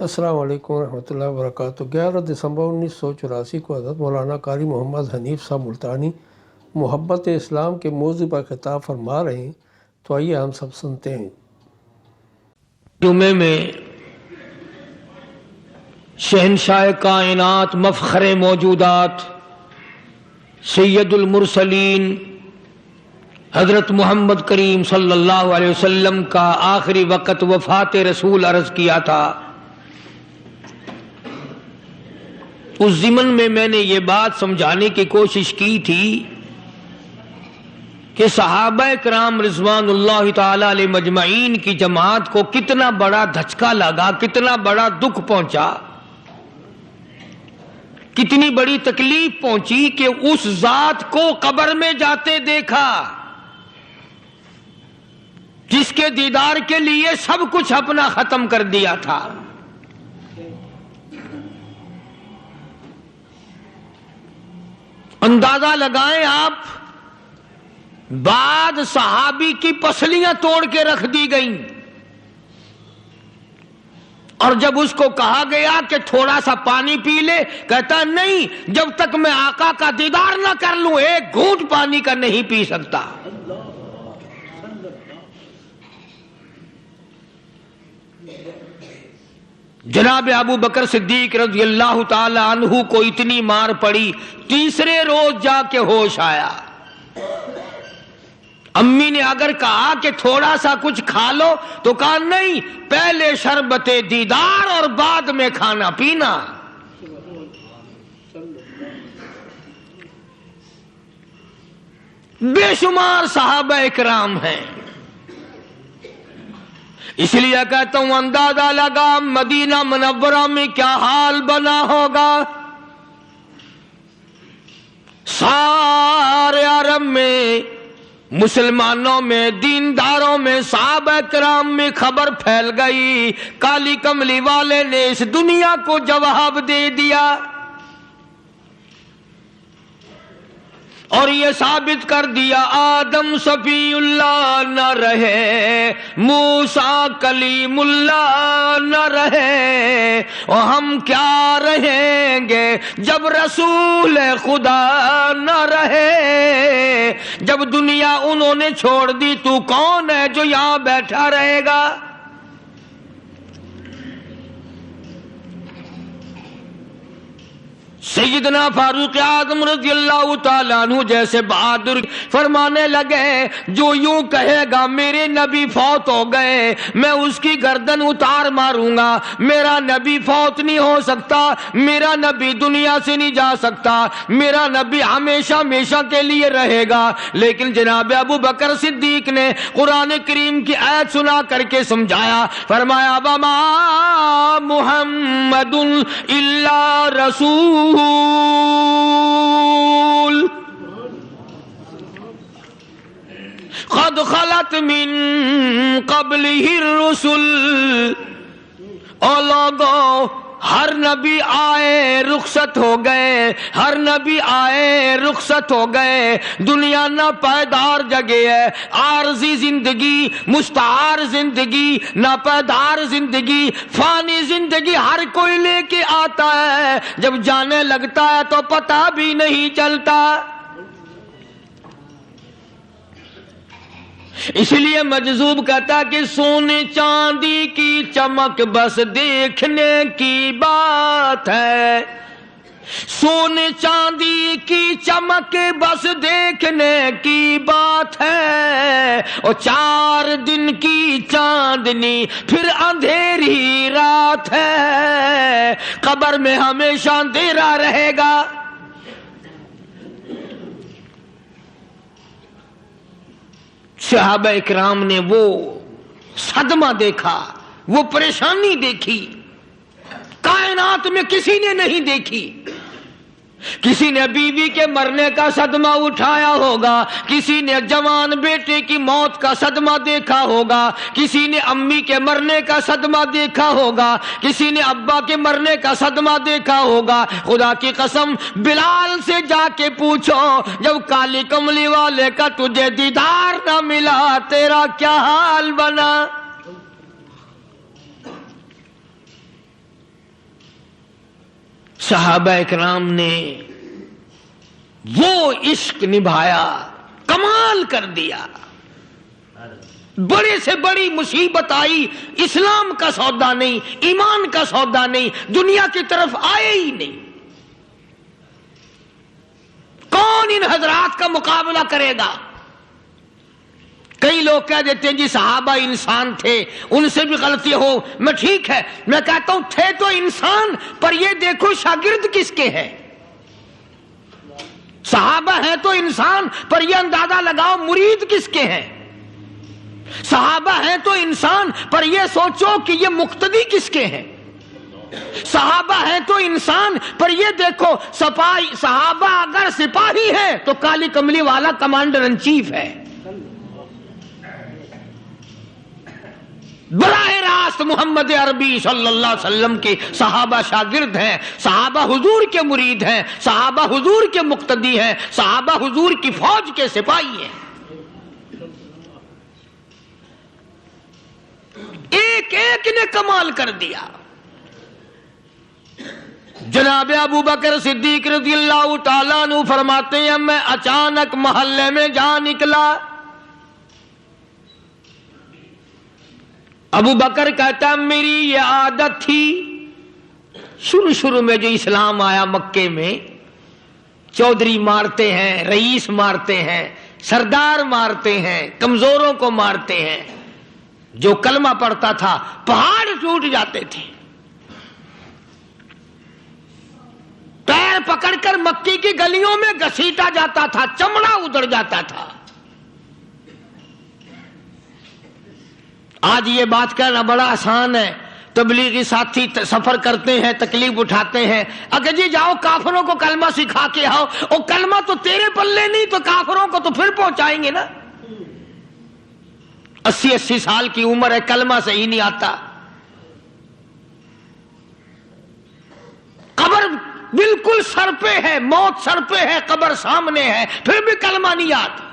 السلام علیکم ورحمۃ اللہ وبرکاتہ۔ 11 دسمبر 1984 کو حضرت مولانا قاری محمد حنیف صاحب ملتانی محبت اسلام کے موضوع پر خطاب فرما رہے ہیں، تو آئیے ہم سب سنتے ہیں۔ جمعے میں شہنشاہ کائنات، مفخر موجودات، سید المرسلین حضرت محمد کریم صلی اللہ علیہ وسلم کا آخری وقت وفات رسول عرض کیا تھا۔ اس ضمن میں نے یہ بات سمجھانے کی کوشش کی تھی کہ صحابہ کرام رضوان اللہ تعالی علیہ مجمعین کی جماعت کو کتنا بڑا دھچکا لگا، کتنا بڑا دکھ پہنچا، کتنی بڑی تکلیف پہنچی کہ اس ذات کو قبر میں جاتے دیکھا جس کے دیدار کے لیے سب کچھ اپنا ختم کر دیا تھا۔ اندازہ لگائیں آپ، بعد صحابی کی پسلیاں توڑ کے رکھ دی گئیں، اور جب اس کو کہا گیا کہ تھوڑا سا پانی پی لے، کہتا نہیں، جب تک میں آقا کا دیدار نہ کر لوں ایک گھونٹ پانی کا نہیں پی سکتا۔ جناب ابو بکر صدیق رضی اللہ تعالی عنہ کو اتنی مار پڑی، تیسرے روز جا کے ہوش آیا۔ امی نے اگر کہا کہ تھوڑا سا کچھ کھا لو تو کہا نہیں، پہلے شربت دیدار اور بعد میں کھانا پینا۔ بے شمار صحابہ اکرام ہیں، اس لیے کہتا ہوں اندازہ لگا مدینہ منورہ میں کیا حال بنا ہوگا۔ سارے عرب میں، مسلمانوں میں، دینداروں میں، صحابہ کرام میں خبر پھیل گئی، کالی کملی والے نے اس دنیا کو جواب دے دیا اور یہ ثابت کر دیا آدم صفی اللہ نہ رہے، موسیٰ کلیم اللہ نہ رہے، اور ہم کیا رہیں گے جب رسول خدا نہ رہے۔ جب دنیا انہوں نے چھوڑ دی تو کون ہے جو یہاں بیٹھا رہے گا؟ سیدنا فاروق اعظم رضی اللہ تعالیٰ عنہ جیسے بہادر فرمانے لگے، جو یوں کہے گا میرے نبی فوت ہو گئے، میں اس کی گردن اتار ماروں گا، میرا نبی فوت نہیں ہو سکتا، میرا نبی دنیا سے نہیں جا سکتا، میرا نبی ہمیشہ ہمیشہ کے لیے رہے گا۔ لیکن جناب ابو بکر صدیق نے قرآن کریم کی آیت سنا کر کے سمجھایا، فرمایا وما محمد الا رسول قد خلت من قبلہ الرسل۔ او لوگو، ہر نبی آئے رخصت ہو گئے، ہر نبی آئے رخصت ہو گئے، دنیا نہ پائیدار جگہ ہے، عارضی زندگی، مستعار زندگی، نہ پائیدار زندگی، فانی زندگی ہر کوئی لے کے آتا ہے، جب جانے لگتا ہے تو پتہ بھی نہیں چلتا۔ اس لیے مجذوب کہتا کہ سونے چاندی کی چمک بس دیکھنے کی بات ہے، سونے چاندی کی چمک بس دیکھنے کی بات ہے، اور 4 دن کی چاندنی پھر اندھیری رات ہے، قبر میں ہمیشہ اندھیرا رہے گا۔ صحابہ اکرام نے وہ صدمہ دیکھا، وہ پریشانی دیکھی، کائنات میں کسی نے نہیں دیکھی۔ کسی نے بیوی کے مرنے کا صدمہ اٹھایا ہوگا، کسی نے جوان بیٹے کی موت کا صدمہ دیکھا ہوگا، کسی نے امی کے مرنے کا صدمہ دیکھا ہوگا، کسی نے ابا کے مرنے کا صدمہ دیکھا ہوگا۔ خدا کی قسم بلال سے جا کے پوچھو، جب کالی کملی والے کا تجھے دیدار نہ ملا تیرا کیا حال بنا؟ صحابہ اکرام نے وہ عشق نبھایا، کمال کر دیا. بڑے سے بڑی مصیبت آئی، اسلام کا سودا نہیں، ایمان کا سودا نہیں، دنیا کی طرف آئے ہی نہیں. کون ان حضرات کا مقابلہ کرے گا؟ کئی لوگ کہہ دیتے ہیں جی صحابہ انسان تھے، ان سے بھی غلطی ہو. میں ٹھیک ہے، میں کہتا ہوں تھے تو انسان، پر یہ دیکھو شاگرد کس کے ہیں. صحابہ ہیں تو انسان، پر یہ اندازہ لگاؤ مرید کس کے ہیں. صحابہ ہیں تو انسان، پر یہ سوچو کہ یہ مقتدی کس کے ہیں. صحابہ ہیں تو انسان، پر یہ دیکھو صحابہ اگر سپاہی ہیں تو کالی کملی والا کمانڈر ان چیف ہے. براہ راست محمد عربی صلی اللہ علیہ وسلم کے صحابہ شاگرد ہیں، صحابہ حضور کے مرید ہیں، صحابہ حضور کے مقتدی ہیں، صحابہ حضور کی فوج کے سپاہی ہیں. ایک ایک نے کمال کر دیا. جناب ابو بکر صدیق رضی اللہ تعالیٰ عنہ فرماتے ہیں میں اچانک محلے میں جا نکلا. ابو بکر کہتا ہے میری یہ عادت تھی، شروع میں جو اسلام آیا مکے میں، چودھری مارتے ہیں، رئیس مارتے ہیں، سردار مارتے ہیں، کمزوروں کو مارتے ہیں. جو کلمہ پڑھتا تھا پہاڑ ٹوٹ جاتے تھے. پیر پکڑ کر مکی کی گلیوں میں گھسیٹا جاتا تھا، چمڑا ادھڑ جاتا تھا. آج یہ بات کہنا بڑا آسان ہے. تبلیغی ساتھی سفر کرتے ہیں، تکلیف اٹھاتے ہیں، اگر جی جاؤ کافروں کو کلمہ سکھا کے آؤ. اور کلمہ تو تیرے پلے نہیں تو کافروں کو تو پھر پہنچائیں گے نا. 80 سال کی عمر ہے، کلمہ صحیح نہیں آتا. قبر بالکل سر پہ ہے، موت سر پہ ہے، قبر سامنے ہے، پھر بھی کلمہ نہیں آتا.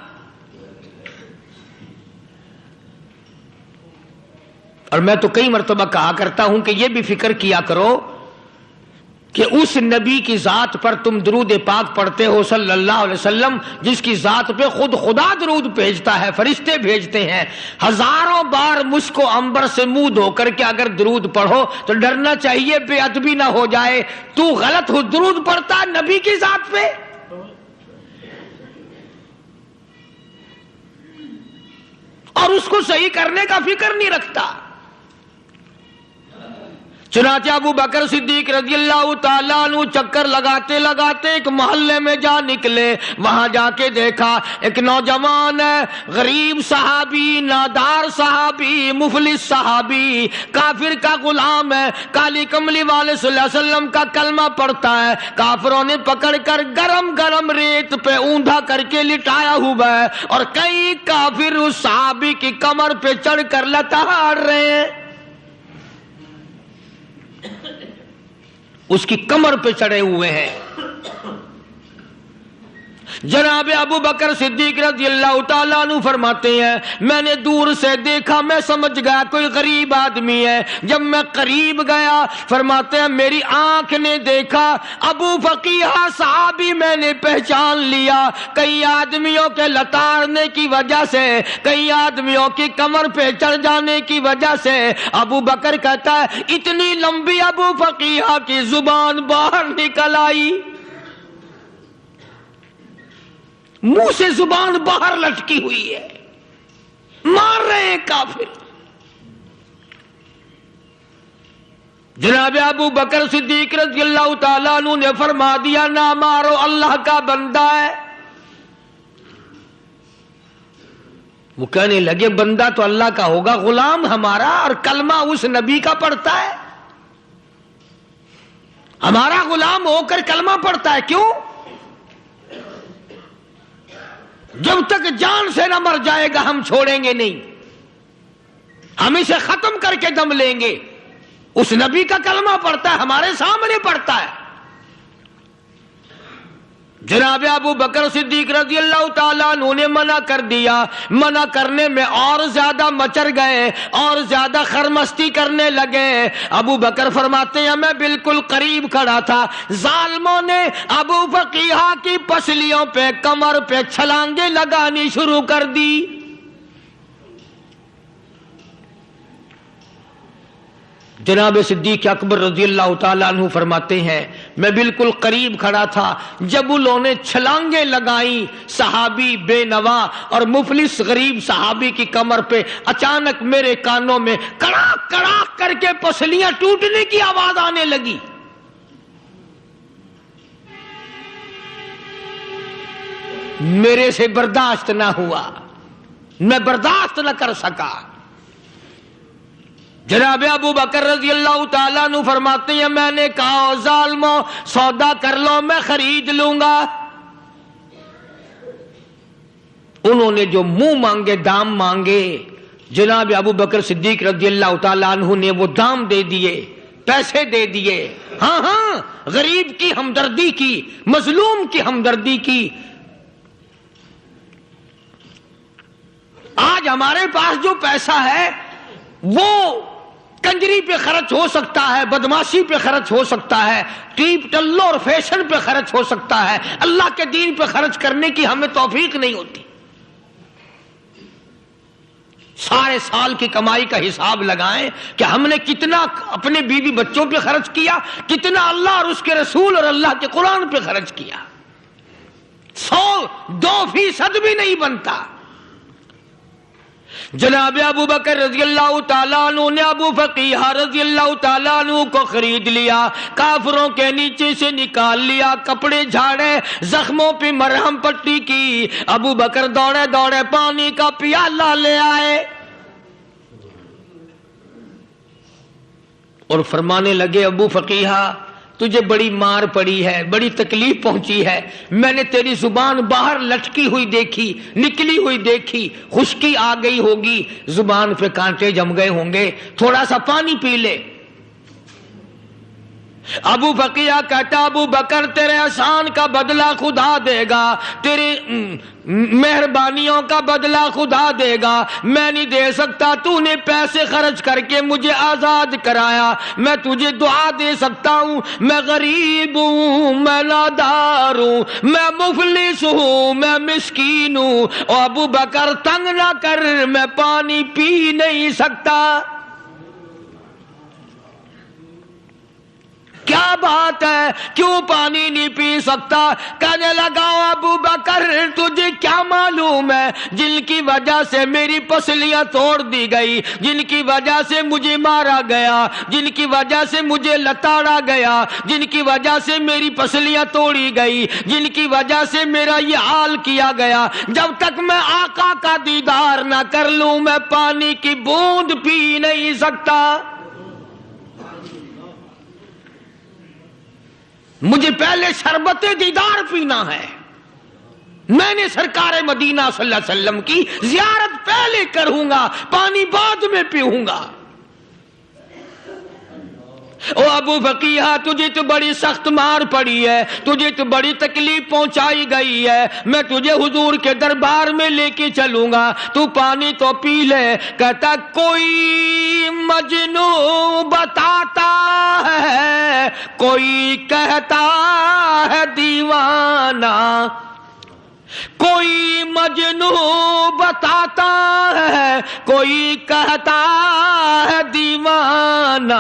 اور میں تو کئی مرتبہ کہا کرتا ہوں کہ یہ بھی فکر کیا کرو کہ اس نبی کی ذات پر تم درود پاک پڑھتے ہو صلی اللہ علیہ وسلم، جس کی ذات پہ خود خدا درود بھیجتا ہے، فرشتے بھیجتے ہیں. ہزاروں بار مشک و عنبر سے منہ دھو کر کے اگر درود پڑھو تو ڈرنا چاہیے بے ادبی نہ ہو جائے. تو غلط ہو درود پڑھتا نبی کی ذات پہ. اور اس کو صحیح کرنے کا فکر نہیں رکھتا. چنانچہ ابو بکر صدیق رضی اللہ تعالیٰ عنہ چکر لگاتے لگاتے ایک محلے میں جا نکلے. وہاں جا کے دیکھا ایک نوجوان ہے، غریب صحابی، نادار صحابی، مفلس صحابی، کافر کا غلام ہے، کالی کملی والے صلی اللہ علیہ وسلم کا کلمہ پڑھتا ہے. کافروں نے پکڑ کر گرم گرم ریت پہ اوندا کر کے لٹایا ہوا ہے، اور کئی کافر اس صحابی کی کمر پہ چڑھ کر لتاڑ رہے ہیں. اس کی کمر پہ چڑھے ہوئے ہیں. جناب ابو بکر صدیق رضی اللہ تعالیٰ عنہ فرماتے ہیں میں نے دور سے دیکھا، میں سمجھ گیا کوئی غریب آدمی ہے. جب میں قریب گیا فرماتے ہیں میری آنکھ نے دیکھا ابو فقیہ صحابی میں نے پہچان لیا. کئی آدمیوں کے لتاڑنے کی وجہ سے، کئی آدمیوں کی کمر پہ چڑھ جانے کی وجہ سے ابو بکر کہتا ہے اتنی لمبی ابو فقیہ کی زبان باہر نکل آئی، منہ سے زبان باہر لٹکی ہوئی ہے، مار رہے ہیں کافر. جناب ابو بکر صدیق رضی اللہ تعالیٰ عنہ نے فرما دیا نہ مارو، اللہ کا بندہ ہے. وہ کہنے لگے بندہ تو اللہ کا ہوگا، غلام ہمارا، اور کلمہ اس نبی کا پڑھتا ہے. ہمارا غلام ہو کر کلمہ پڑھتا ہے، کیوں؟ جب تک جان سے نہ مر جائے گا ہم چھوڑیں گے نہیں، ہم اسے ختم کر کے دم لیں گے. اس نبی کا کلمہ پڑھتا ہے، ہمارے سامنے پڑھتا ہے. جناب ابو بکر صدیق رضی اللہ تعالیٰ عنہ نے منع کر دیا. منع کرنے میں اور زیادہ مچر گئے اور زیادہ خرمستی کرنے لگے. ابو بکر فرماتے ہیں میں بالکل قریب کھڑا تھا, ظالموں نے ابو فقیہہ کی پسلیوں پہ, کمر پہ چھلانگیں لگانی شروع کر دی. جناب صدیق اکبر رضی اللہ تعالیٰ عنہ فرماتے ہیں میں بالکل قریب کھڑا تھا جب انہوں نے چھلانگیں لگائیں. صحابی بے نوا اور مفلس غریب صحابی کی کمر پہ اچانک میرے کانوں میں کڑاک کڑاک کر کے پسلیاں ٹوٹنے کی آواز آنے لگی. میرے سے برداشت نہ ہوا, میں برداشت نہ کر سکا. جناب ابو بکر رضی اللہ تعالیٰ عنہ فرماتے ہیں میں نے کہا ظالموں سودا کر لو میں خرید لوں گا. انہوں نے جو منہ مانگے دام مانگے, جناب ابو بکر صدیق رضی اللہ تعالیٰ عنہ نے وہ دام دے دیے, پیسے دے دیے. ہاں ہاں, غریب کی ہمدردی کی, مظلوم کی ہمدردی کی. آج ہمارے پاس جو پیسہ ہے وہ کنجری پہ خرچ ہو سکتا ہے, بدماشی پہ خرچ ہو سکتا ہے, ٹیپ ٹلو اور فیشن پہ خرچ ہو سکتا ہے. اللہ کے دین پہ خرچ کرنے کی ہمیں توفیق نہیں ہوتی. سارے سال کی کمائی کا حساب لگائیں کہ ہم نے کتنا اپنے بیوی بچوں پہ خرچ کیا, کتنا اللہ اور اس کے رسول اور اللہ کے قرآن پہ خرچ کیا. 100-2% بھی نہیں بنتا. جناب ابو بکر رضی اللہ تعالیٰ عنہ نے ابو فقیہہ رضی اللہ تعالیٰ عنہ کو خرید لیا, کافروں کے نیچے سے نکال لیا, کپڑے جھاڑے, زخموں پہ مرہم پٹی کی. ابو بکر دوڑے دوڑے پانی کا پیالہ لے آئے اور فرمانے لگے ابو فقیہہ تجھے بڑی مار پڑی ہے, بڑی تکلیف پہنچی ہے. میں نے تیری زبان باہر لٹکی ہوئی دیکھی, نکلی ہوئی دیکھی, خشکی آ گئی ہوگی, زبان پہ کانٹے جم گئے ہوں گے, تھوڑا سا پانی پی لے. ابو فقیہ کہتا ابو بکر تیرے احسان کا بدلہ خدا دے گا, تیری مہربانیوں کا بدلہ خدا دے گا. میں نہیں دے سکتا, تو نے پیسے خرچ کر کے مجھے آزاد کرایا. میں تجھے دعا دے سکتا ہوں, میں غریب ہوں, میں نادار ہوں, میں مفلس ہوں, میں مسکین ہوں. اور ابو بکر تنگ نہ کر, میں پانی پی نہیں سکتا. کیا بات ہے, کیوں پانی نہیں پی سکتا؟ کہنے لگا ابو بکر تجھے کیا معلوم ہے جن کی وجہ سے میری پسلیاں توڑ دی گئی, جن کی وجہ سے مجھے مارا گیا, جن کی وجہ سے مجھے لتاڑا گیا, جن کی وجہ سے میری پسلیاں توڑی گئی, جن کی وجہ سے میرا یہ حال کیا گیا. جب تک میں آقا کا دیدار نہ کر لوں میں پانی کی بوند پی نہیں سکتا. مجھے پہلے شربت دیدار پینا ہے. میں نے سرکار مدینہ صلی اللہ علیہ وسلم کی زیارت پہلے کروں گا, پانی بعد میں پیوں گا. او ابو فقیہ تجھے تو بڑی سخت مار پڑی ہے, تجھے تو بڑی تکلیف پہنچائی گئی ہے, میں تجھے حضور کے دربار میں لے کے چلوں گا, تو پانی تو پی لے. کہتا کوئی مجنوں بتاتا ہے, کوئی کہتا ہے دیوانہ, کوئی مجنوں بتاتا ہے, کوئی کہتا ہے دیوانہ.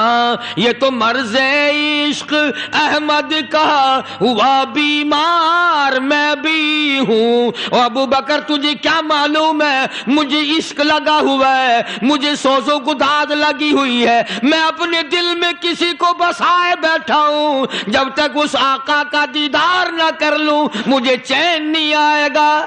یہ تو مرض عشق احمد کا ہوا بیمار میں بھی ہوں. اور ابو بکر تجھے کیا معلوم ہے مجھے عشق لگا ہوا ہے, مجھے سوز و گداز لگی ہوئی ہے. میں اپنے دل میں کسی کو بسائے بیٹھا ہوں, جب تک اس آقا کا دیدار نہ کر لوں مجھے چین نہیں آئے گا.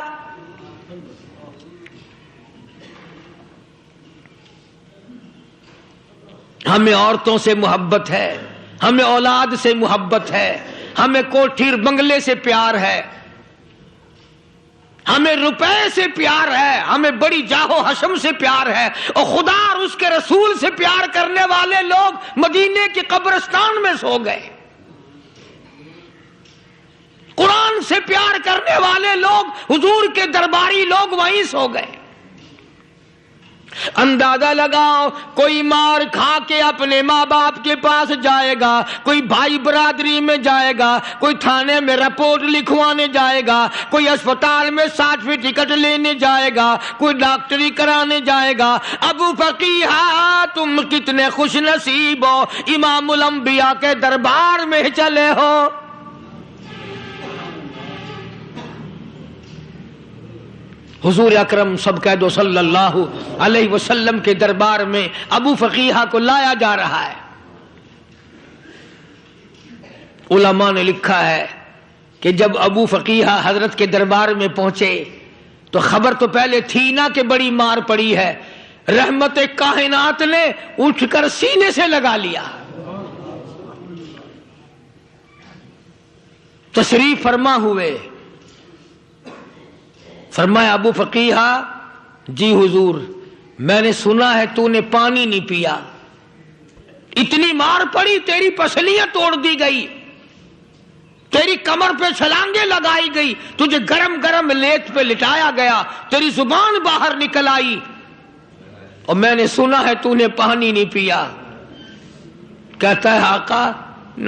ہمیں عورتوں سے محبت ہے, ہمیں اولاد سے محبت ہے, ہمیں کوٹھی بنگلے سے پیار ہے, ہمیں روپے سے پیار ہے, ہمیں بڑی جاہ و حشم سے پیار ہے. اور خدا اور اس کے رسول سے پیار کرنے والے لوگ مدینے کے قبرستان میں سو گئے, قرآن سے پیار کرنے والے لوگ، حضور کے درباری لوگ وہیں سو گئے۔ اندازہ لگاؤ، کوئی مار کھا کے اپنے ماں باپ کے پاس جائے گا، کوئی بھائی برادری میں جائے گا، کوئی تھانے میں رپورٹ لکھوانے جائے گا، کوئی اسپتال میں سرٹیفکیٹ لینے جائے گا، کوئی ڈاکٹری کرانے جائے گا۔ ابو فقیہہ تم کتنے خوش نصیب ہو، امام الانبیاء کے دربار میں چلے ہو۔ حضور اکرم سب کہہ دو صلی اللہ علیہ وسلم کے دربار میں ابو فقیہہ کو لایا جا رہا ہے۔ علماء نے لکھا ہے کہ جب ابو فقیہہ حضرت کے دربار میں پہنچے تو خبر تو پہلے تھی نا کہ بڑی مار پڑی ہے، رحمت کائنات نے اٹھ کر سینے سے لگا لیا۔ تشریف فرما ہوئے، فرمایا ابو فقیہہ، جی حضور میں نے سنا ہے تو نے پانی نہیں پیا، اتنی مار پڑی تیری پسلیاں توڑ دی گئی، تیری کمر پہ چھلانگیں لگائی گئی، تجھے گرم گرم لیت پہ لٹایا گیا، تیری زبان باہر نکل آئی، اور میں نے سنا ہے تو نے پانی نہیں پیا۔ کہتا ہے آقا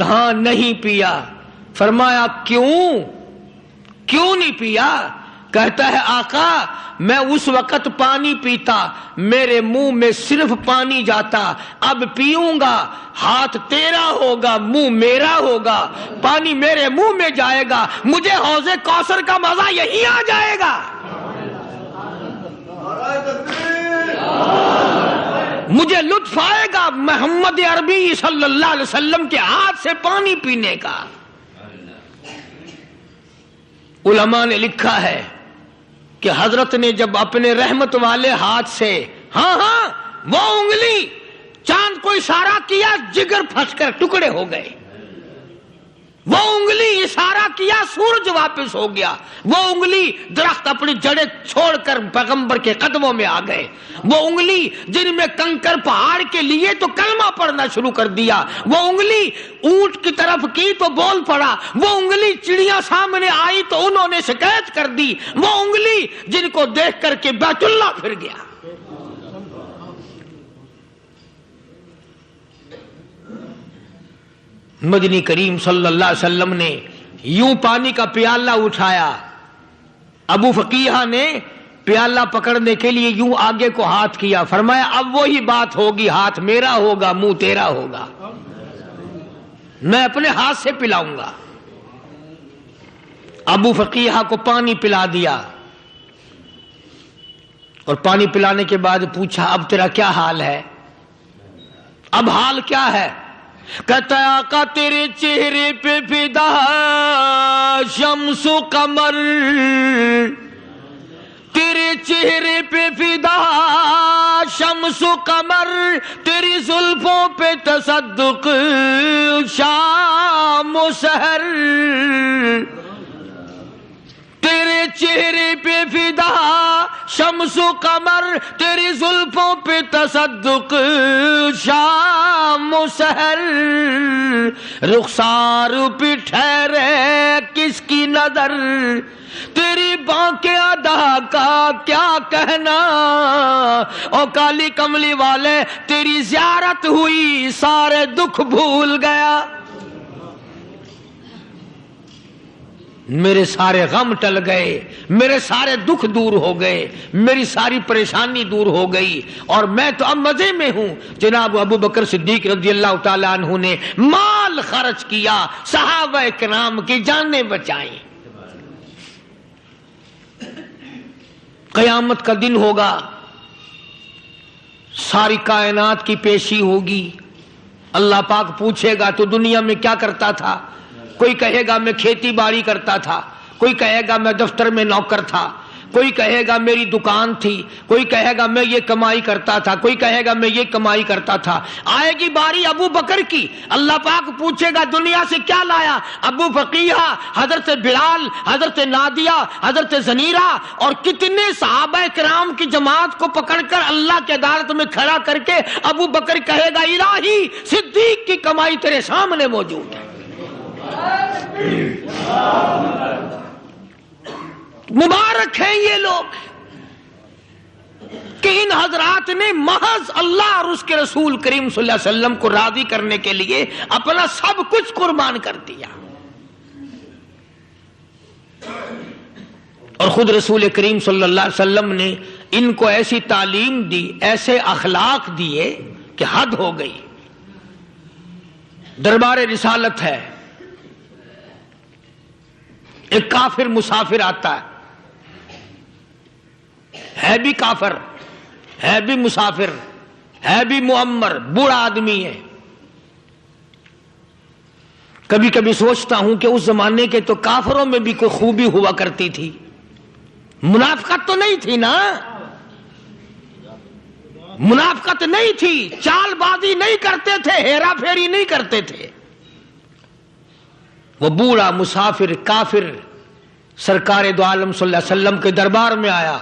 ہاں نہیں پیا۔ فرمایا کیوں نہیں پیا؟ کہتا ہے آقا میں اس وقت پانی پیتا میرے منہ میں صرف پانی جاتا، اب پیوں گا ہاتھ تیرا ہوگا منہ میرا ہوگا، پانی میرے منہ میں جائے گا، مجھے حوض کوثر کا مزہ یہی آ جائے گا، مجھے لطف آئے گا محمد عربی صلی اللہ علیہ وسلم کے ہاتھ سے پانی پینے کا۔ علماء نے لکھا ہے کہ حضرت نے جب اپنے رحمت والے ہاتھ سے وہ انگلی چاند کو اشارہ کیا، جگر پھنس کر ٹکڑے ہو گئے، وہ انگلی اشارہ کیا سورج واپس ہو گیا، وہ انگلی درخت اپنی جڑیں چھوڑ کر پیغمبر کے قدموں میں آ گئے، وہ انگلی جن میں کنکر پہاڑ کے لیے تو کلمہ پڑھنا شروع کر دیا، وہ انگلی اونٹ کی طرف کی تو بول پڑا، وہ انگلی چڑیاں سامنے آئی تو انہوں نے شکایت کر دی، وہ انگلی جن کو دیکھ کر کے بیت اللہ پھر گیا۔ مدنی کریم صلی اللہ علیہ وسلم نے یوں پانی کا پیالہ اٹھایا، ابو فقیہہ نے پیالہ پکڑنے کے لیے یوں آگے کو ہاتھ کیا، فرمایا اب وہی بات ہوگی، ہاتھ میرا ہوگا منہ تیرا ہوگا، میں اپنے ہاتھ سے پلاؤں گا۔ ابو فقیہہ کو پانی پلا دیا، اور پانی پلانے کے بعد پوچھا اب تیرا کیا حال ہے، اب حال کیا ہے؟ کہتا ہے آقا تیرے چہرے پہ فدا شمس و قمر، تیرے چہرے پہ فدا شمس و قمر، تیری زلفوں پہ تصدق شام و سحر، تیرے چہرے پہ فدا شمس و قمر، تیری زلفوں پہ تصدق شام و سحر، رخسار پہ ٹھہرے کس کی نظر، تیری بانکے ادا کا کیا کہنا، او کالی کملی والے تیری زیارت ہوئی سارے دکھ بھول گیا، میرے سارے غم ٹل گئے، میرے سارے دکھ دور ہو گئے، میری ساری پریشانی دور ہو گئی، اور میں تو اب مزے میں ہوں۔ جناب ابو بکر صدیق رضی اللہ تعالیٰ عنہ نے مال خرچ کیا، صحابہ کرام کی جانیں بچائیں۔ قیامت کا دن ہوگا، ساری کائنات کی پیشی ہوگی، اللہ پاک پوچھے گا تو دنیا میں کیا کرتا تھا؟ کوئی کہے گا میں کھیتی باڑی کرتا تھا، کوئی کہے گا میں دفتر میں نوکر تھا، کوئی کہے گا میری دکان تھی، کوئی کہے گا میں یہ کمائی کرتا تھا، کوئی کہے گا میں یہ کمائی کرتا تھا۔ آئے گی باری ابو بکر کی، اللہ پاک پوچھے گا دنیا سے کیا لایا؟ ابو فقیہہ، حضرت بلال، حضرت نادیہ، حضرت زنیرہ اور کتنے صحابہ کرام کی جماعت کو پکڑ کر اللہ کی عدالت میں کھڑا کر کے ابو بکر کہے گا الہی صدیق کی کمائی تیرے سامنے موجود ہے۔ مبارک ہیں یہ لوگ کہ ان حضرات نے محض اللہ اور اس کے رسول کریم صلی اللہ علیہ وسلم کو راضی کرنے کے لیے اپنا سب کچھ قربان کر دیا. اور خود رسول کریم صلی اللہ علیہ وسلم نے ان کو ایسی تعلیم دی، ایسے اخلاق دیے کہ حد ہو گئی. دربار رسالت ہے، ایک کافر مسافر آتا ہے بھی کافر، ہے بھی مسافر، ہے بھی معمر، بوڑھا آدمی ہے. کبھی کبھی سوچتا ہوں کہ اس زمانے کے تو کافروں میں بھی کوئی خوبی ہوا کرتی تھی، منافقت تو نہیں تھی نا، منافقت نہیں تھی، چال بازی نہیں کرتے تھے، ہیرا پھیری نہیں کرتے تھے. وہ بوڑھا مسافر کافر سرکار دو عالم صلی اللہ علیہ وسلم کے دربار میں آیا،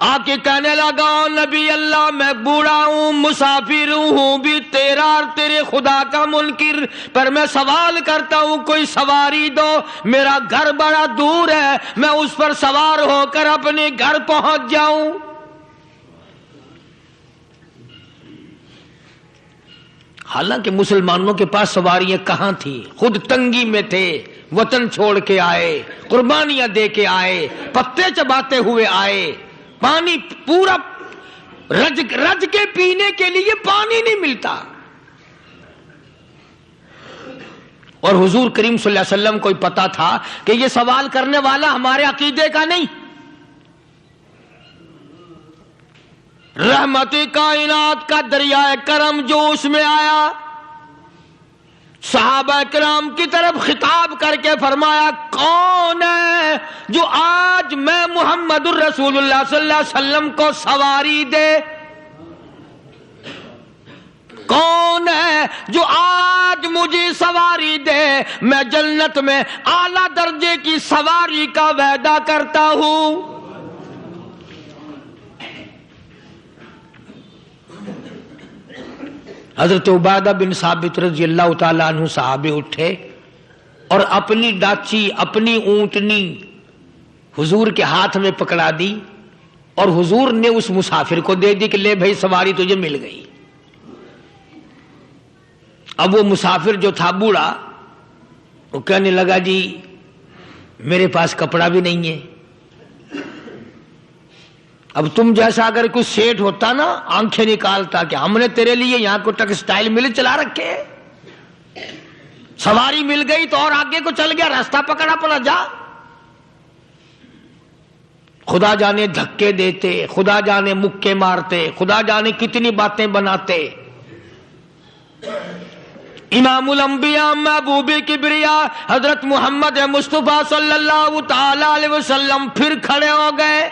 آ کے کہنے لگا نبی اللہ میں بوڑھا ہوں، مسافر ہوں بھی تیرا اور تیرے خدا کا منکر، پر میں سوال کرتا ہوں کوئی سواری دو، میرا گھر بڑا دور ہے، میں اس پر سوار ہو کر اپنے گھر پہنچ جاؤں. حالانکہ مسلمانوں کے پاس سواریاں کہاں تھی، خود تنگی میں تھے، وطن چھوڑ کے آئے، قربانیاں دے کے آئے، پتے چباتے ہوئے آئے، پانی پورا رج کے پینے کے لیے پانی نہیں ملتا. اور حضور کریم صلی اللہ علیہ وسلم کو پتا تھا کہ یہ سوال کرنے والا ہمارے عقیدے کا نہیں، رحمت کائنات کا دریائے کرم جو اس میں آیا، صحابہ کرام کی طرف خطاب کر کے فرمایا کون ہے جو آج میں محمد الرسول اللہ صلی اللہ علیہ وسلم کو سواری دے، کون ہے جو آج مجھے سواری دے، میں جنت میں اعلی درجے کی سواری کا وعدہ کرتا ہوں. حضرت عبادہ بن ثابت رضی اللہ تعالیٰ عنہ صحابے اٹھے اور اپنی ڈاچی، اپنی اونٹنی حضور کے ہاتھ میں پکڑا دی، اور حضور نے اس مسافر کو دے دی کہ لے بھائی سواری تجھے مل گئی. اب وہ مسافر جو تھا بوڑھا، وہ کہنے لگا جی میرے پاس کپڑا بھی نہیں ہے. اب تم جیسا اگر کوئی سیٹ ہوتا نا، آنکھیں نکالتا کہ ہم نے تیرے لیے یہاں کو ٹیکسٹائل مل چلا رکھے، سواری مل گئی تو اور آگے کو چل گیا، راستہ پکڑا پڑا جا. خدا جانے دھکے دیتے، خدا جانے مکے مارتے، خدا جانے کتنی باتیں بناتے. امام الانبیاء محبوب کبریا حضرت محمد مصطفیٰ صلی اللہ تعالی علیہ وسلم پھر کھڑے ہو گئے،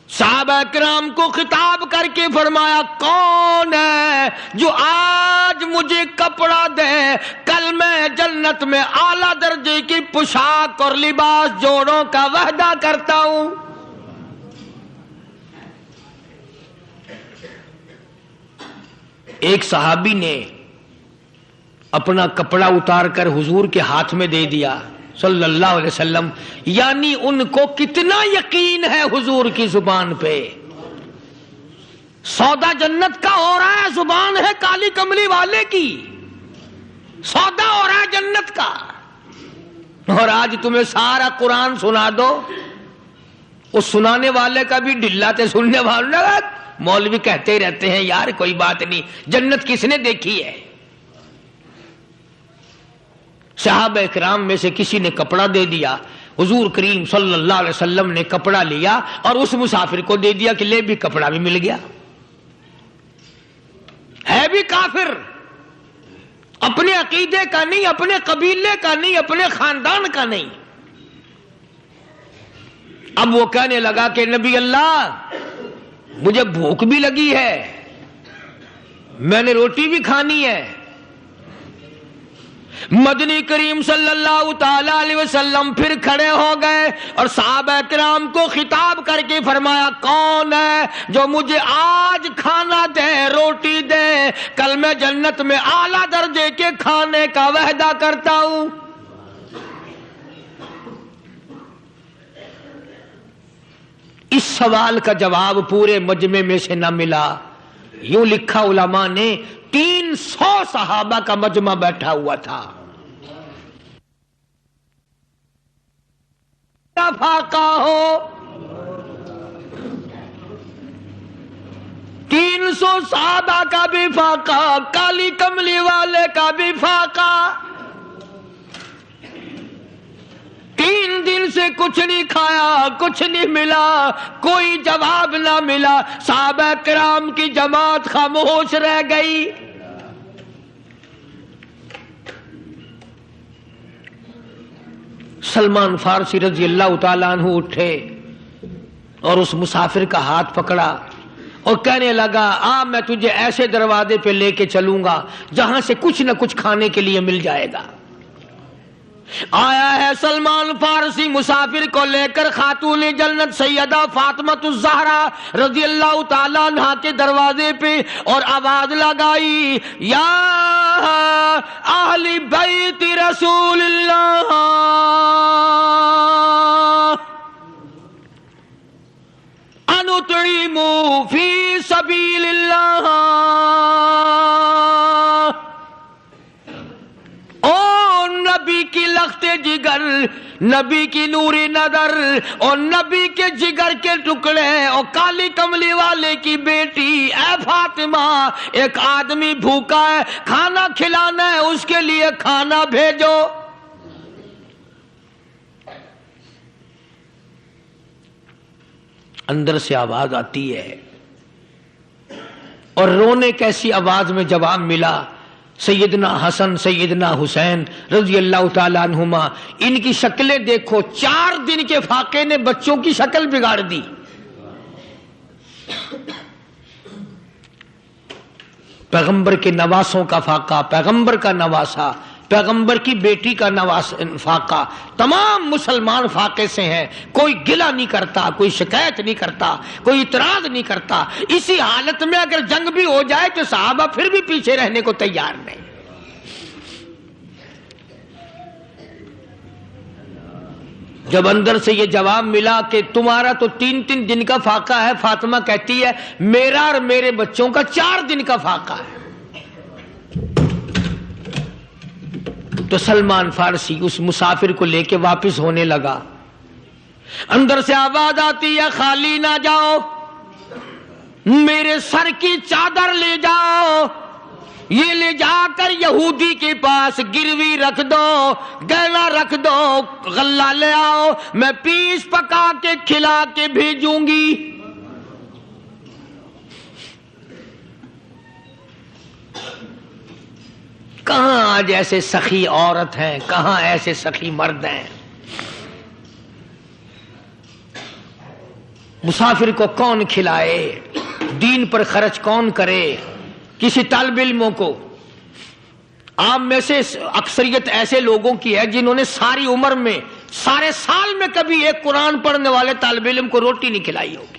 صحابہ کرام کو خطاب کر کے فرمایا کون ہے جو آج مجھے کپڑا دے، کل میں جنت میں اعلیٰ درجے کی پوشاک اور لباس جوڑوں کا وعدہ کرتا ہوں. ایک صحابی نے اپنا کپڑا اتار کر حضور کے ہاتھ میں دے دیا صلی اللہ علیہ وسلم، یعنی ان کو کتنا یقین ہے حضور کی زبان پہ. سودا جنت کا ہو رہا ہے، زبان ہے کالی کملی والے کی، سودا ہو رہا ہے جنت کا. اور آج تمہیں سارا قرآن سنا دو، اس سنانے والے کا بھی ڈلا تے سننے والے مولوی کہتے ہی رہتے ہیں یار کوئی بات نہیں، جنت کس نے دیکھی ہے. صحابہ کرام میں سے کسی نے کپڑا دے دیا، حضور کریم صلی اللہ علیہ وسلم نے کپڑا لیا اور اس مسافر کو دے دیا کہ لے بھی کپڑا بھی مل گیا. ہے بھی کافر، اپنے عقیدے کا نہیں، اپنے قبیلے کا نہیں، اپنے خاندان کا نہیں. اب وہ کہنے لگا کہ نبی اللہ مجھے بھوک بھی لگی ہے، میں نے روٹی بھی کھانی ہے. مدنی کریم صلی اللہ تعالی علیہ وسلم پھر کھڑے ہو گئے اور صحابہ کرام کو خطاب کر کے فرمایا کون ہے جو مجھے آج کھانا دے، روٹی دے، کل میں جنت میں اعلیٰ درجے کے کھانے کا وعدہ کرتا ہوں. اس سوال کا جواب پورے مجمع میں سے نہ ملا. یوں لکھا علماء نے 300 صحابہ کا مجمع بیٹھا ہوا تھا. فاقہ ہو 300 صحابہ کا بھی فاقہ, کالی کملی والے کا بھی فاقہ. 3 دن سے کچھ نہیں کھایا, کچھ نہیں ملا, کوئی جواب نہ ملا. صحابہ کرام کی جماعت خاموش رہ گئی. سلمان فارسی رضی اللہ تعالیٰ عنہ اٹھے اور اس مسافر کا ہاتھ پکڑا اور کہنے لگا, میں تجھے ایسے دروازے پہ لے کے چلوں گا جہاں سے کچھ نہ کچھ کھانے کے لیے مل جائے گا. آیا ہے سلمان فارسی مسافر کو لے کر خاتون جنت سیدہ فاطمۃ الزہرا رضی اللہ تعالیٰ عنہا کے دروازے پہ, اور آواز لگائی, یا اہل بیت رسول اللہ انطعموا فی سبیل اللہ. نبی کی لخت جگر, نبی کی نوری نظر اور نبی کے جگر کے ٹکڑے اور کالی کملی والے کی بیٹی, اے فاطمہ ایک آدمی بھوکا ہے, کھانا کھلانا ہے, اس کے لیے کھانا بھیجو. اندر سے آواز آتی ہے اور رونے کیسی آواز میں جواب ملا. سیدنا حسن سیدنا حسین رضی اللہ تعالیٰ عنہما, ان کی شکلیں دیکھو, 4 دن کے فاقے نے بچوں کی شکل بگاڑ دی. پیغمبر کے نواسوں کا فاقہ, پیغمبر کا نواسا, پیغمبر کی بیٹی کا فاقہ, تمام مسلمان فاقے سے ہیں. کوئی گلہ نہیں کرتا, کوئی شکایت نہیں کرتا, کوئی اعتراض نہیں کرتا. اسی حالت میں اگر جنگ بھی ہو جائے تو صحابہ پھر بھی پیچھے رہنے کو تیار نہیں. جب اندر سے یہ جواب ملا کہ تمہارا تو 3 دن کا فاقہ ہے, فاطمہ کہتی ہے میرا اور میرے بچوں کا 4 دن کا فاقہ ہے. تو سلمان فارسی اس مسافر کو لے کے واپس ہونے لگا. اندر سے آواز آتی ہے, خالی نہ جاؤ, میرے سر کی چادر لے جاؤ, یہ لے جا کر یہودی کے پاس گروی رکھ دو, گہنا رکھ دو, غلہ لے آؤ, میں پیس پکا کے کھلا کے بھیجوں گی. کہاں آج ایسے سخی عورت ہیں, کہاں ایسے سخی مرد ہیں. مسافر کو کون کھلائے, دین پر خرچ کون کرے. کسی طالب علموں کو, آپ میں سے اکثریت ایسے لوگوں کی ہے جنہوں نے ساری عمر میں, سارے سال میں کبھی ایک قرآن پڑھنے والے طالب علم کو روٹی نہیں کھلائی ہوگی.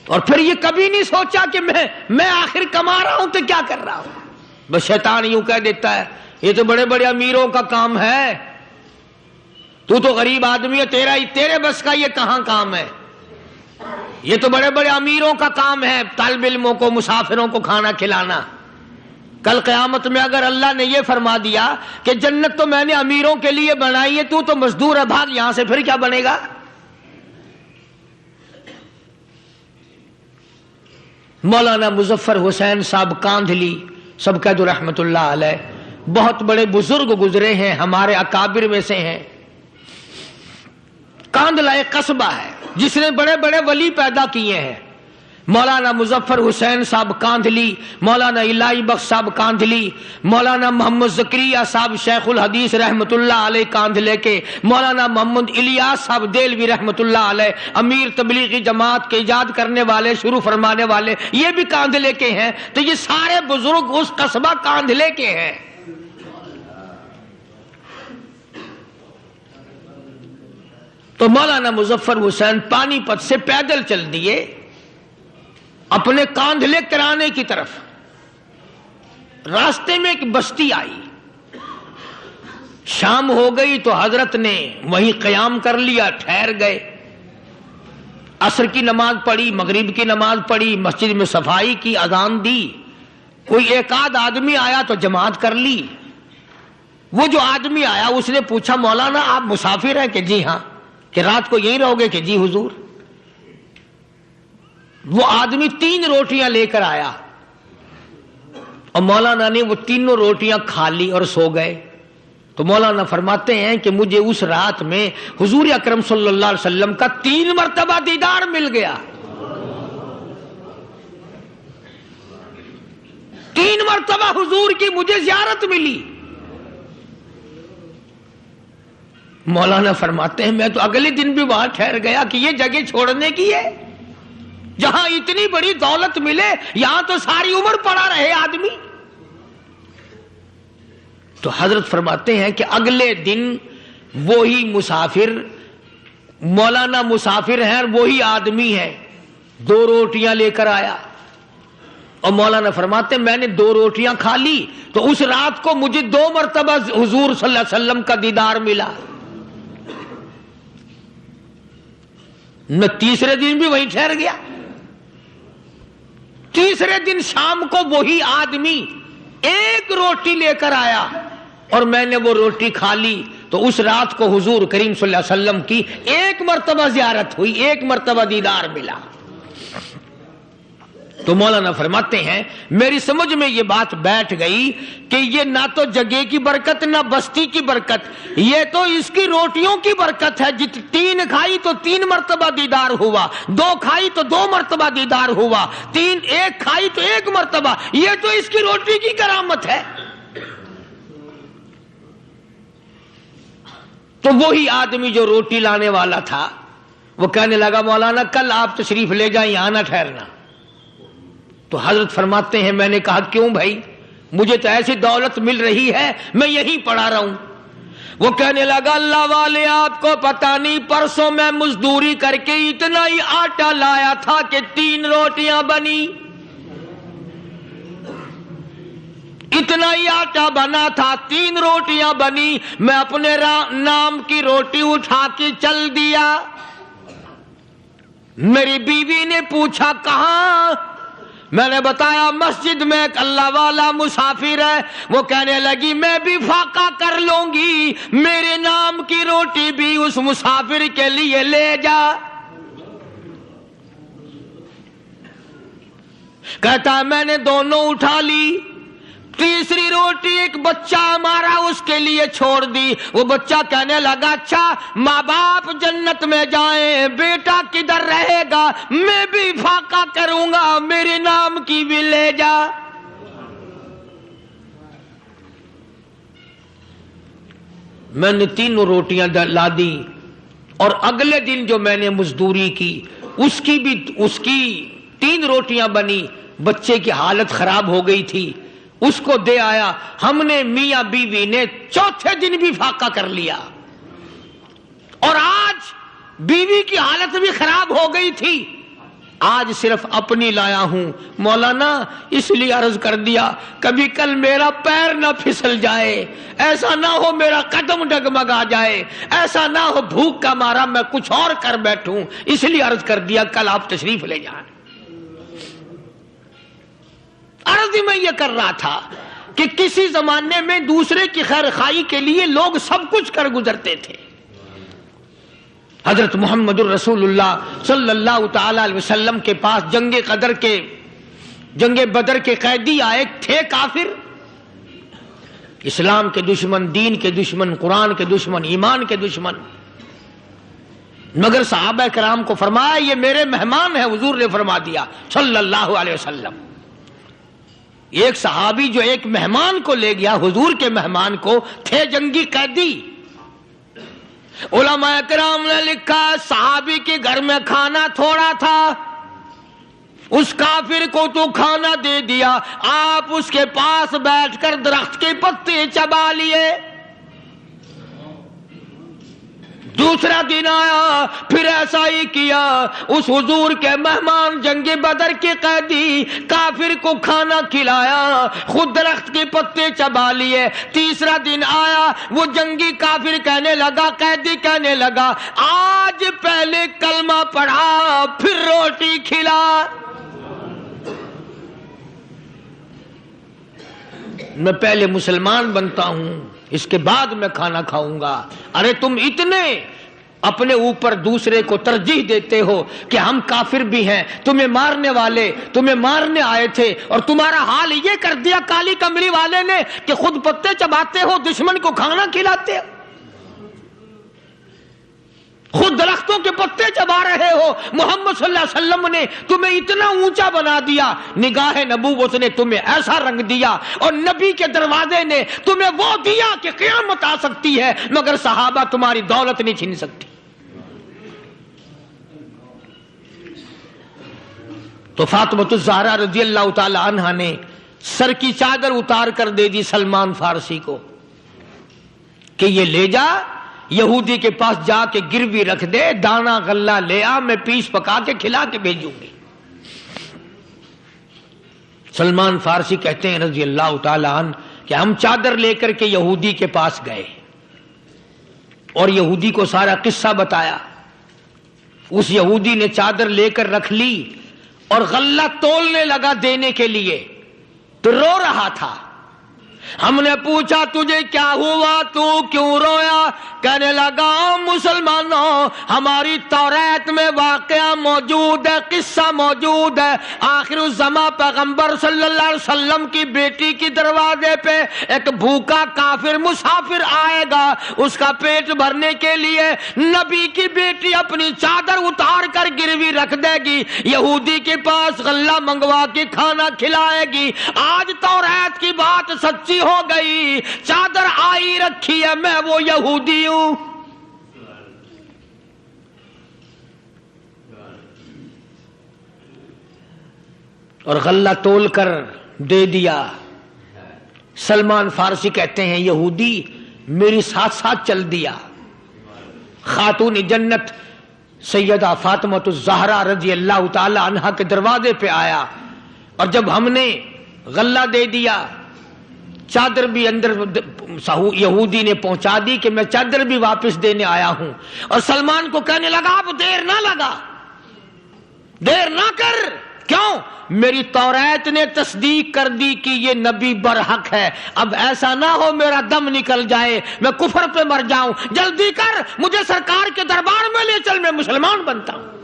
اور پھر یہ کبھی نہیں سوچا کہ میں آخر کما رہا ہوں تو کیا کر رہا ہوں. بس شیطان یوں کہہ دیتا ہے یہ تو بڑے بڑے امیروں کا کام ہے, تو غریب آدمی ہے, تیرے بس کا یہ کہاں کام ہے. یہ تو بڑے بڑے امیروں کا کام ہے طالب علموں کو, مسافروں کو کھانا کھلانا. کل قیامت میں اگر اللہ نے یہ فرما دیا کہ جنت تو میں نے امیروں کے لیے بنائی ہے, تو مزدور ہے, بھاگ یہاں سے, پھر کیا بنے گا. مولانا مظفر حسین صاحب کاندھلی سب کہہ دو رحمت اللہ علیہ, بہت بڑے بزرگ گزرے ہیں, ہمارے اکابر میں سے ہیں. کاندھلا ایک قصبہ ہے جس نے بڑے بڑے ولی پیدا کیے ہیں. مولانا مظفر حسین صاحب کاندھلی, مولانا الہی بخش صاحب کاندھلی, مولانا محمد زکریا صاحب شیخ الحدیث رحمت اللہ علیہ کاندھلے کے, مولانا محمد الیاس صاحب دیلوی رحمت اللہ علیہ امیر تبلیغی جماعت کے ایجاد کرنے والے, شروع فرمانے والے, یہ بھی کاندھلے کے ہیں. تو یہ سارے بزرگ اس قصبہ کاندھلے کے ہیں. تو مولانا مظفر حسین پانی پت سے پیدل چل دیے اپنے کاندھلے کرانے کی طرف. راستے میں ایک بستی آئی, شام ہو گئی تو حضرت نے وہیں قیام کر لیا, ٹھہر گئے. عصر کی نماز پڑھی، مغرب کی نماز پڑھی، مسجد میں صفائی کی، اذان دی، کوئی ایک آدھ آدمی آیا تو جماعت کر لی۔ وہ جو آدمی آیا اس نے پوچھا مولانا آپ مسافر ہیں؟ کہ جی ہاں۔ کہ رات کو یہیں رہو گے؟ کہ جی حضور۔ وہ آدمی 3 روٹیاں لے کر آیا اور مولانا نے وہ تینوں روٹیاں کھا لی اور سو گئے۔ تو مولانا فرماتے ہیں کہ مجھے اس رات میں حضور اکرم صلی اللہ علیہ وسلم کا 3 مرتبہ دیدار مل گیا۔ 3 مرتبہ حضور کی مجھے زیارت ملی۔ مولانا فرماتے ہیں میں تو اگلے دن بھی وہاں ٹھہر گیا کہ یہ جگہ چھوڑنے کی ہے، جہاں اتنی بڑی دولت ملے یہاں تو ساری عمر پڑا رہے آدمی۔ تو حضرت فرماتے ہیں کہ اگلے دن وہی مسافر، مولانا مسافر ہیں اور وہی آدمی ہے، 2 روٹیاں لے کر آیا اور مولانا فرماتے ہیں میں نے 2 روٹیاں کھا لی تو اس رات کو مجھے 2 مرتبہ حضور صلی اللہ علیہ وسلم کا دیدار ملا۔ میں تیسرے دن بھی وہیں ٹھہر گیا۔ تیسرے دن شام کو وہی آدمی 1 روٹی لے کر آیا اور میں نے وہ روٹی کھا لی تو اس رات کو حضور کریم صلی اللہ علیہ وسلم کی 1 مرتبہ زیارت ہوئی، 1 مرتبہ دیدار ملا۔ تو مولانا فرماتے ہیں میری سمجھ میں یہ بات بیٹھ گئی کہ یہ نہ تو جگہ کی برکت نہ بستی کی برکت، یہ تو اس کی روٹیوں کی برکت ہے۔ 3 کھائی تو 3 مرتبہ دیدار ہوا، 2 کھائی تو 2 مرتبہ دیدار ہوا، 1 کھائی تو 1 مرتبہ، یہ تو اس کی روٹی کی کرامت ہے۔ تو وہی آدمی جو روٹی لانے والا تھا وہ کہنے لگا مولانا کل آپ تشریف لے جائیں، یہاں نہ ٹھہرنا۔ تو حضرت فرماتے ہیں میں نے کہا کیوں بھائی، مجھے تو ایسی دولت مل رہی ہے میں یہیں پڑا رہوں۔ وہ کہنے لگا اللہ والے آپ کو پتہ نہیں، پرسوں میں مزدوری کر کے اتنا ہی آٹا لایا تھا کہ 3 روٹیاں بنی، اتنا ہی آٹا بنا تھا، 3 روٹیاں بنی، میں اپنے نام کی روٹی اٹھا کے چل دیا۔ میری بیوی نے پوچھا کہاں؟ میں نے بتایا مسجد میں ایک اللہ والا مسافر ہے۔ وہ کہنے لگی میں بھی فاقہ کر لوں گی، میرے نام کی روٹی بھی اس مسافر کے لیے لے جا۔ کہتا میں نے دونوں اٹھا لی، تیسری روٹی ایک بچہ ہمارا اس کے لیے چھوڑ دی۔ وہ بچہ کہنے لگا اچھا ماں باپ جنت میں جائیں، بیٹا کدھر رہے گا؟ میں بھی فاقہ کروں گا، میرے نام کی بھی لے جا۔ میں نے 3 روٹیاں لا دی اور اگلے دن جو میں نے مزدوری کی اس کی 3 روٹیاں بنی، بچے کی حالت خراب ہو گئی تھی، اس کو دے آیا۔ ہم نے میاں بیوی نے چوتھے دن بھی فاقہ کر لیا اور آج بیوی کی حالت بھی خراب ہو گئی تھی، آج صرف اپنی لایا ہوں۔ مولانا اس لیے عرض کر دیا کبھی کل میرا پیر نہ پھسل جائے، ایسا نہ ہو میرا قدم ڈگمگا جائے، ایسا نہ ہو بھوک کا مارا میں کچھ اور کر بیٹھوں، اس لیے عرض کر دیا کل آپ تشریف لے جائیں۔ عرض میں یہ کر رہا تھا کہ کسی زمانے میں دوسرے کی خیر خواہی کے لیے لوگ سب کچھ کر گزرتے تھے۔ حضرت محمد الرسول اللہ صلی اللہ تعالی علیہ وسلم کے پاس جنگ بدر کے قیدی آئے تھے، کافر، اسلام کے دشمن، دین کے دشمن، قرآن کے دشمن، ایمان کے دشمن، مگر صحابہ کرام کو فرمایا یہ میرے مہمان ہیں۔ حضور نے فرما دیا صلی اللہ علیہ وسلم، ایک صحابی جو ایک مہمان کو لے گیا، حضور کے مہمان کو، تھے جنگی قیدی۔ علماء کرام نے لکھا صحابی کے گھر میں کھانا تھوڑا تھا، اس کافر کو تو کھانا دے دیا، آپ اس کے پاس بیٹھ کر درخت کے پتے چبا لیے۔ دوسرا دن آیا پھر ایسا ہی کیا. اس حضور کے مہمان جنگ بدر کے قیدی کافر کو کھانا کھلایا, خود درخت کے پتے چبا لیے. تیسرا دن آیا وہ جنگی کافر کہنے لگا, قیدی کہنے لگا, آج پہلے کلمہ پڑھا پھر روٹی کھلا. میں پہلے مسلمان بنتا ہوں, اس کے بعد میں کھانا کھاؤں گا. ارے تم اتنے اپنے اوپر دوسرے کو ترجیح دیتے ہو کہ ہم کافر بھی ہیں, تمہیں مارنے والے تمہیں مارنے آئے تھے, اور تمہارا حال یہ کر دیا کالی کملی والے نے کہ خود پتے چباتے ہو, دشمن کو کھانا کھلاتے ہو, خود درختوں کے پتے چبا رہے ہو. محمد صلی اللہ علیہ وسلم نے تمہیں اتنا اونچا بنا دیا, نگاہ نبوت نے تمہیں ایسا رنگ دیا, اور نبی کے دروازے نے تمہیں وہ دیا کہ قیامت آ سکتی ہے مگر صحابہ تمہاری دولت نہیں چھین سکتی. تو فاطمہ الزہرا رضی اللہ تعالی عنہا نے سر کی چادر اتار کر دے دی سلمان فارسی کو کہ یہ لے جا, یہودی کے پاس جا کے گروی رکھ دے, دانا غلہ لے آ, میں پیس پکا کے کھلا کے بھیجوں گی. سلمان فارسی کہتے ہیں رضی اللہ تعالی عنہ کہ ہم چادر لے کر کے یہودی کے پاس گئے اور یہودی کو سارا قصہ بتایا. اس یہودی نے چادر لے کر رکھ لی اور غلہ تولنے لگا دینے کے لیے, تو رو رہا تھا. ہم نے پوچھا تجھے کیا ہوا, تو کیوں رویا؟ کہنے لگا مسلمانوں, ہماری توریت میں واقعہ موجود ہے, قصہ موجود ہے. آخر الزمان پیغمبر صلی اللہ علیہ وسلم کی بیٹی کی دروازے پہ ایک بھوکا کافر مسافر آئے گا, اس کا پیٹ بھرنے کے لیے نبی کی بیٹی اپنی چادر اتار کر گروی رکھ دے گی, یہودی کے پاس غلہ منگوا کے کھانا کھلائے گی. آج توریت کی بات سچی ہو گئی, چادر آئی رکھی ہے, میں وہ یہودی ہوں. اور غلہ تول کر دے دیا. سلمان فارسی کہتے ہیں یہودی میری ساتھ ساتھ چل دیا. خاتون جنت سیدہ فاطمہ الزہرا رضی اللہ تعالی عنہا کے دروازے پہ آیا, اور جب ہم نے غلہ دے دیا, چادر بھی اندر یہودی نے پہنچا دی کہ میں چادر بھی واپس دینے آیا ہوں. اور سلمان کو کہنے لگا اب دیر نہ لگا, دیر نہ کر. کیوں؟ میری توریت نے تصدیق کر دی کہ یہ نبی برحق ہے. اب ایسا نہ ہو میرا دم نکل جائے, میں کفر پہ مر جاؤں. جلدی کر, مجھے سرکار کے دربار میں لے چل, میں مسلمان بنتا ہوں.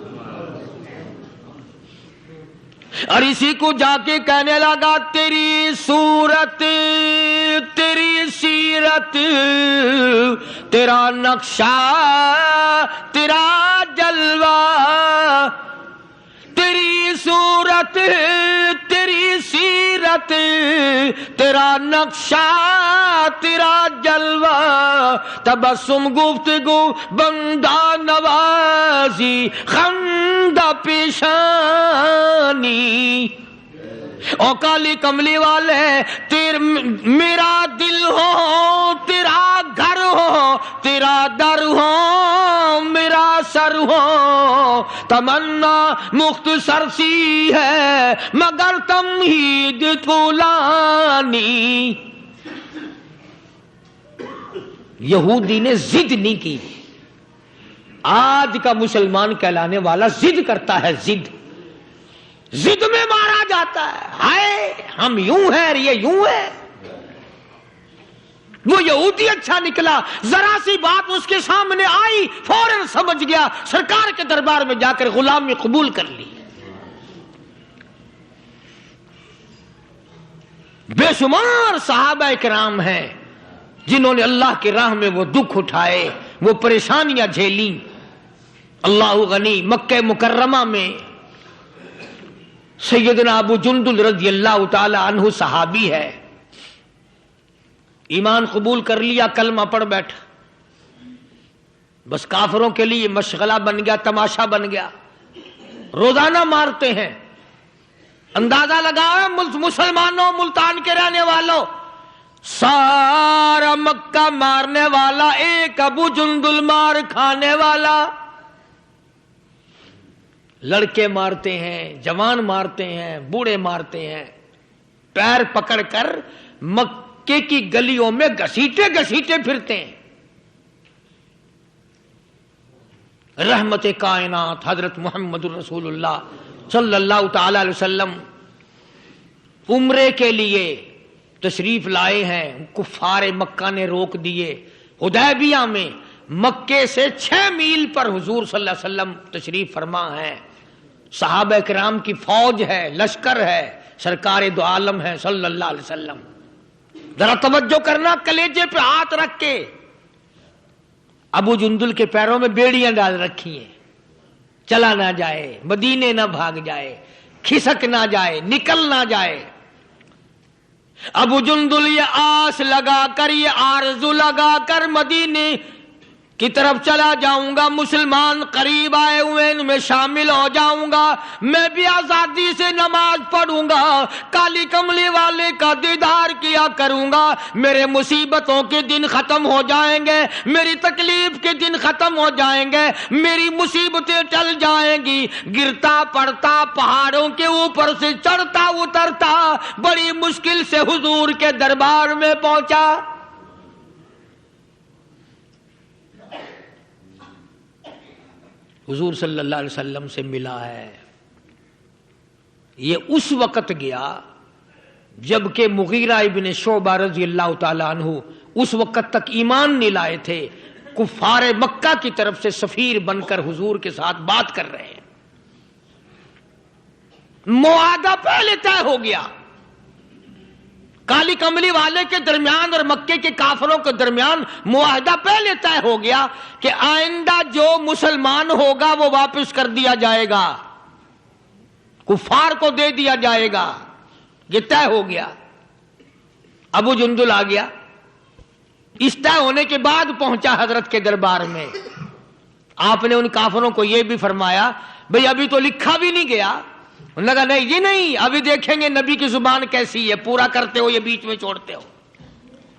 اور اسی کو جا کے کہنے لگا تیری صورت, تیری سیرت, تیرا نقشہ, تیرا جلوہ, تیری صورت, تیری سیرت, تیرا نقشہ, تیرا جلوہ, تبسم گفتگو بندہ نوازی, خندہ پیشانی. او کالی کملی والے میرا دل ہو, تیرا گھر ہو, تیرا در ہو, میرا سر ہو, تمنا مختصر سی ہے مگر تمہید طولانی. یہودی نے ضد نہیں کی. آج کا مسلمان کہلانے والا ضد کرتا ہے, ضد میں مارا جاتا ہے. ہائے ہم یوں ہیں, یہ یوں ہے. وہ یہودی اچھا نکلا, ذرا سی بات اس کے سامنے آئی فوراً سمجھ گیا, سرکار کے دربار میں جا کر غلامی قبول کر لی. بے شمار صحابہ کرام ہیں جنہوں نے اللہ کی راہ میں وہ دکھ اٹھائے, وہ پریشانیاں جھیلیں. اللہ غنی, مکہ مکرمہ میں سیدنا ابو جندل رضی اللہ تعالی عنہ صحابی ہے, ایمان قبول کر لیا, کلمہ پڑھ بیٹھا, بس کافروں کے لیے مشغلہ بن گیا, تماشا بن گیا. روزانہ مارتے ہیں. اندازہ لگاؤ مسلمانوں, ملتان کے رہنے والوں, سارا مکہ مارنے والا ایک ابو جندل مار کھانے والا. لڑکے مارتے ہیں، جوان مارتے ہیں، بوڑھے مارتے ہیں، پیر پکڑ کر مکے کی گلیوں میں گھسیٹے گھسیٹے پھرتے ہیں. رحمت کائنات حضرت محمد رسول اللہ صلی اللہ تعالی علیہ وسلم عمرے کے لیے تشریف لائے ہیں. کفار مکہ نے روک دیے. حدیبیہ میں مکے سے 6 میل پر حضور صلی اللہ علیہ وسلم تشریف فرما ہے. صحابہ کرام کی فوج ہے، لشکر ہے، سرکار دو عالم ہے صلی اللہ علیہ وسلم. ذرا توجہ کرنا، کلیجے پہ ہاتھ رکھ کے. ابو جندل کے پیروں میں بیڑیاں ڈال رکھی ہیں، چلا نہ جائے، مدینے نہ بھاگ جائے، کھسک نہ جائے، نکل نہ جائے. ابو جندل یہ آس لگا کر، یہ آرزو لگا کر مدینے کی طرف چلا جاؤں گا. مسلمان قریب آئے ہوئے، ان میں شامل ہو جاؤں گا، میں بھی آزادی سے نماز پڑھوں گا، کالی کملی والے کا دیدار کیا کروں گا. میرے مصیبتوں کے دن ختم ہو جائیں گے، میری تکلیف کے دن ختم ہو جائیں گے، میری مصیبتیں ٹل جائیں گی. گرتا پڑتا پہاڑوں کے اوپر سے چڑھتا اترتا بڑی مشکل سے حضور کے دربار میں پہنچا. حضور صلی اللہ علیہ وسلم سے ملا ہے. یہ اس وقت گیا جبکہ مغیرہ ابن شعبہ رضی اللہ تعالی عنہ اس وقت تک ایمان نہیں لائے تھے. کفار مکہ کی طرف سے سفیر بن کر حضور کے ساتھ بات کر رہے ہیں. معاہدہ پہلے طے ہو گیا. کالی کملی والے کے درمیان اور مکے کے کافروں کے درمیان معاہدہ پہلے طے ہو گیا کہ آئندہ جو مسلمان ہوگا وہ واپس کر دیا جائے گا، کفار کو دے دیا جائے گا. یہ طے ہو گیا. ابو جندل آ گیا. اس طے ہونے کے بعد پہنچا حضرت کے دربار میں. آپ نے ان کافروں کو یہ بھی فرمایا بھئی ابھی تو لکھا بھی نہیں گیا. انہوں نے کہا نہیں جی نہیں، ابھی دیکھیں گے نبی کی زبان کیسی ہے، پورا کرتے ہو یہ بیچ میں چھوڑتے ہو.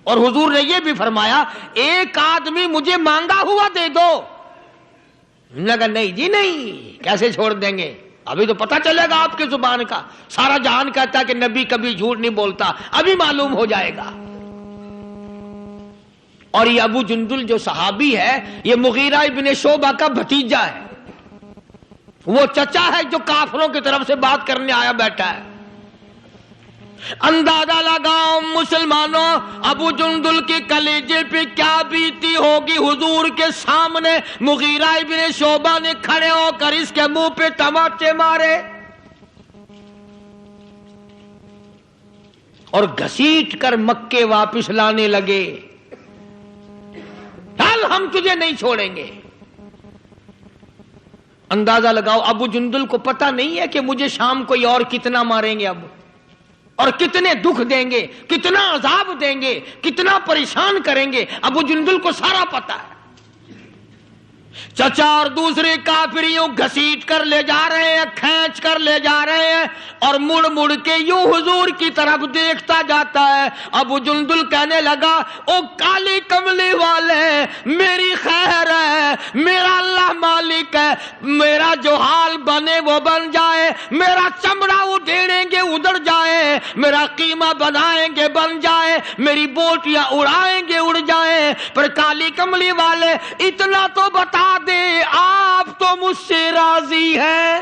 اور حضور نے یہ بھی فرمایا ایک آدمی مجھے مانگا ہوا دے دو. انہوں نے کہا نہیں جی نہیں، کیسے چھوڑ دیں گے، ابھی تو پتہ چلے گا آپ کی زبان کا. سارا جہان کہتا ہے کہ نبی کبھی جھوٹ نہیں بولتا، ابھی معلوم ہو جائے گا. اور یہ ابو جندل جو صحابی ہے یہ مغیرہ ابن شعبہ کا بھتیجا ہے. وہ چچا ہے جو کافروں کی طرف سے بات کرنے آیا بیٹھا ہے. اندازہ لگاؤ مسلمانوں ابو جندل کی کلیجے پہ کیا بیتی ہوگی. حضور کے سامنے مغیرہ ابن شعبہ نے کھڑے ہو کر اس کے منہ پہ تماچے مارے اور گھسیٹ کر مکے واپس لانے لگے. چل ہم تجھے نہیں چھوڑیں گے. اندازہ لگاؤ ابو جندل کو پتہ نہیں ہے کہ مجھے شام کوئی اور کتنا ماریں گے اب، اور کتنے دکھ دیں گے، کتنا عذاب دیں گے، کتنا پریشان کریں گے. ابو جندل کو سارا پتہ ہے. چچا اور دوسرے کافریوں گھسیٹ کر لے جا رہے ہیں، کھینچ کر لے جا رہے ہیں اور مڑ مڑ کے یوں حضور کی طرف دیکھتا جاتا ہے. ابو جندل کہنے لگا او کالی کملی والے میری خیر ہے، میرا اللہ مالک ہے، میرا جو حال بنے وہ بن جائے، میرا چمڑا اڈھیڑیں گے اڑ جائے، میرا قیمہ بنائیں گے بن جائے، میری بوٹیاں اڑائیں گے اڑ جائیں، پر کالی کملی والے اتنا تو بتا دے آپ تو مجھ سے راضی ہیں.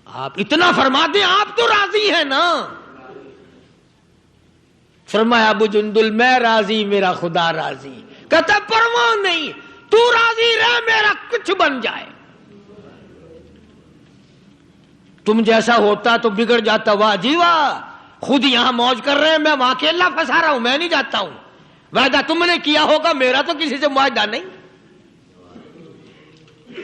آپ اتنا فرما دیں آپ تو راضی ہیں نا. فرمایا ابو جندل میں راضی میرا خدا راضی. کہتا پرواہ نہیں، تو راضی رہ میرا کچھ بن جائے. تم جیسا ہوتا تو بگڑ جاتا. واہ جی واہ، خود یہاں موج کر رہے ہیں، میں وہاں اکیلا پھنسا رہا ہوں، میں نہیں جاتا ہوں. وعدہ تم نے کیا ہوگا، میرا تو کسی سے معاہدہ نہیں.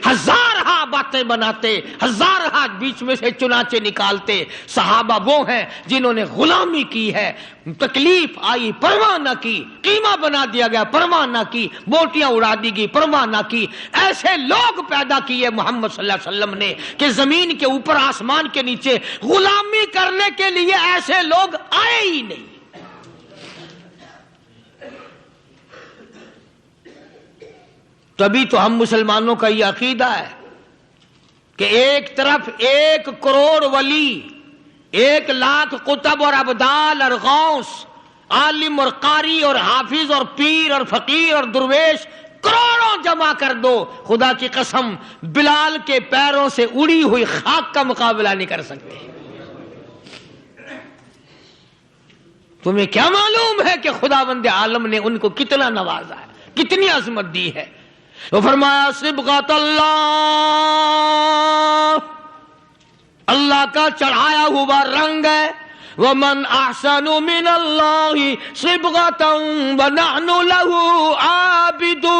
ہزارہا باتیں بناتے، ہزارہا بیچ میں سے چنانچہ نکالتے۔ صحابہ وہ ہیں جنہوں نے غلامی کی ہے، تکلیف آئی پرواہ نہ کی، قیمہ بنا دیا گیا پرواہ نہ کی، بوٹیاں اڑا دی گئی پرواہ نہ کی۔ ایسے لوگ پیدا کیے محمد صلی اللہ علیہ وسلم نے کہ زمین کے اوپر آسمان کے نیچے غلامی کرنے کے لیے ایسے لوگ آئے ہی نہیں۔ تبھی تو ہم مسلمانوں کا یہ عقیدہ ہے کہ ایک طرف 1 کروڑ ولی، 1 لاکھ قطب اور ابدال اور غوث، عالم اور قاری اور حافظ اور پیر اور فقیر اور درویش کروڑوں جمع کر دو، خدا کی قسم بلال کے پیروں سے اڑی ہوئی خاک کا مقابلہ نہیں کر سکتے۔ تمہیں کیا معلوم ہے کہ خداوند عالم نے ان کو کتنا نوازا ہے، کتنی عظمت دی ہے۔ تو فرمایا صبغۃ اللہ، اللہ کا چڑھایا ہوا رنگ ہے۔ وَمَنْ أَحْسَنُ مِنَ اللَّهِ صِبْغَةً وَنَحْنُ لَهُ عَابِدُونَ۔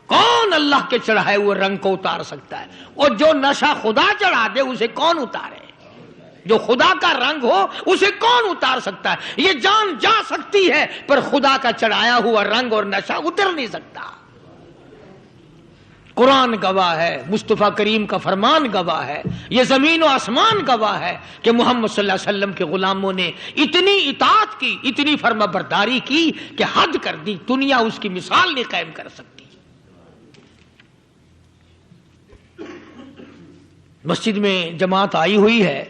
کون اللہ کے چڑھائے ہوئے رنگ کو اتار سکتا ہے؟ اور جو نشہ خدا چڑھا دے اسے کون اتارے؟ جو خدا کا رنگ ہو اسے کون اتار سکتا ہے؟ یہ جان جا سکتی ہے پر خدا کا چڑھایا ہوا رنگ اور نشہ اتر نہیں سکتا۔ قرآن گواہ ہے، مصطفیٰ کریم کا فرمان گواہ ہے، یہ زمین و آسمان گواہ ہے کہ محمد صلی اللہ علیہ وسلم کے غلاموں نے اتنی اطاعت کی، اتنی فرما برداری کی کہ حد کر دی، دنیا اس کی مثال نہیں قائم کر سکتی۔ مسجد میں جماعت آئی ہوئی ہے،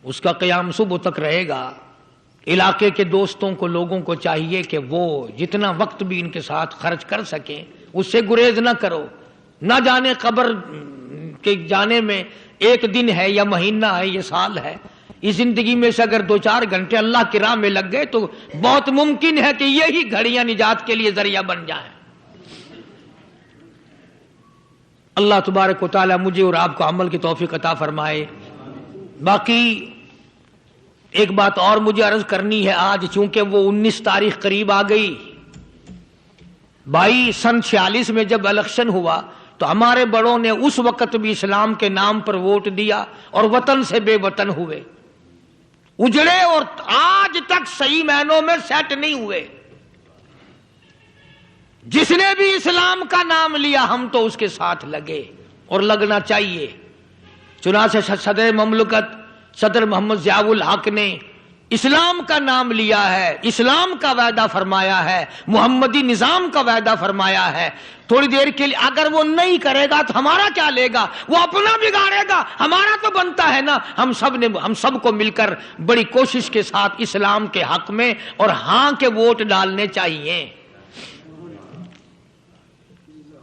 اس کا قیام صبح تک رہے گا۔ علاقے کے دوستوں کو، لوگوں کو چاہیے کہ وہ جتنا وقت بھی ان کے ساتھ خرچ کر سکیں اس سے گریز نہ کرو۔ نہ جانے قبر کے جانے میں 1 دن ہے یا مہینہ ہے یا سال ہے، اس زندگی میں سے اگر 2-4 گھنٹے اللہ کی راہ میں لگ گئے تو بہت ممکن ہے کہ یہی گھڑیاں نجات کے لیے ذریعہ بن جائیں۔ اللہ تبارک و تعالی مجھے اور آپ کو عمل کی توفیق عطا فرمائے۔ باقی ایک بات اور مجھے عرض کرنی ہے، آج چونکہ وہ 19 تاریخ قریب آ گئی، بھائی سن 46 میں جب الیکشن ہوا تو ہمارے بڑوں نے اس وقت بھی اسلام کے نام پر ووٹ دیا اور وطن سے بے وطن ہوئے، اجڑے اور آج تک صحیح معنوں میں سیٹ نہیں ہوئے۔ جس نے بھی اسلام کا نام لیا ہم تو اس کے ساتھ لگے اور لگنا چاہیے۔ چنانچہ صدر مملکت صدر محمد ضیاء الحق نے اسلام کا نام لیا ہے، اسلام کا وعدہ فرمایا ہے، محمدی نظام کا وعدہ فرمایا ہے۔ تھوڑی دیر کے لیے اگر وہ نہیں کرے گا تو ہمارا کیا لے گا؟ وہ اپنا بگاڑے گا، ہمارا تو بنتا ہے نا۔ ہم سب کو مل کر بڑی کوشش کے ساتھ اسلام کے حق میں اور ہاں کے ووٹ ڈالنے چاہیے۔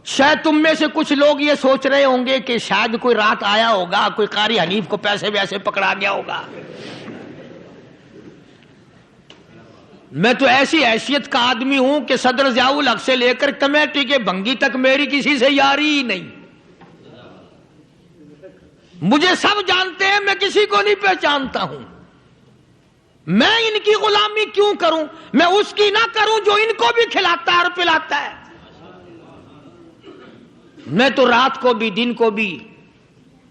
شاید تم میں سے کچھ لوگ یہ سوچ رہے ہوں گے کہ شاید کوئی رات آیا ہوگا، کوئی قاری حنیف کو پیسے ویسے پکڑا گیا ہوگا۔ میں تو ایسی حیثیت کا آدمی ہوں کہ صدر ضیاء الحق سے لے کر کمیٹی کے بھنگی تک میری کسی سے یاری ہی نہیں۔ مجھے سب جانتے ہیں، میں کسی کو نہیں پہچانتا ہوں۔ میں ان کی غلامی کیوں کروں؟ میں اس کی نہ کروں جو ان کو بھی کھلاتا ہے اور پلاتا ہے۔ میں تو رات کو بھی دن کو بھی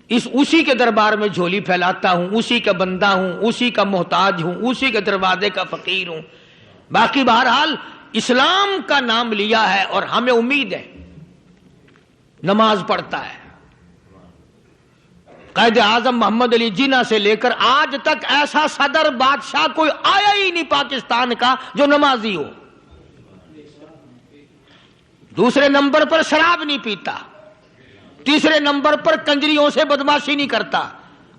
اسی کے دربار میں جھولی پھیلاتا ہوں، اسی کا بندہ ہوں، اسی کا محتاج ہوں، اسی کے دروازے کا فقیر ہوں۔ باقی بہرحال اسلام کا نام لیا ہے اور ہمیں امید ہے، نماز پڑھتا ہے۔ قائد اعظم محمد علی جناح سے لے کر آج تک ایسا صدر بادشاہ کوئی آیا ہی نہیں پاکستان کا جو نمازی ہو۔ دوسرے نمبر پر شراب نہیں پیتا، تیسرے نمبر پر کنجریوں سے بدماشی نہیں کرتا،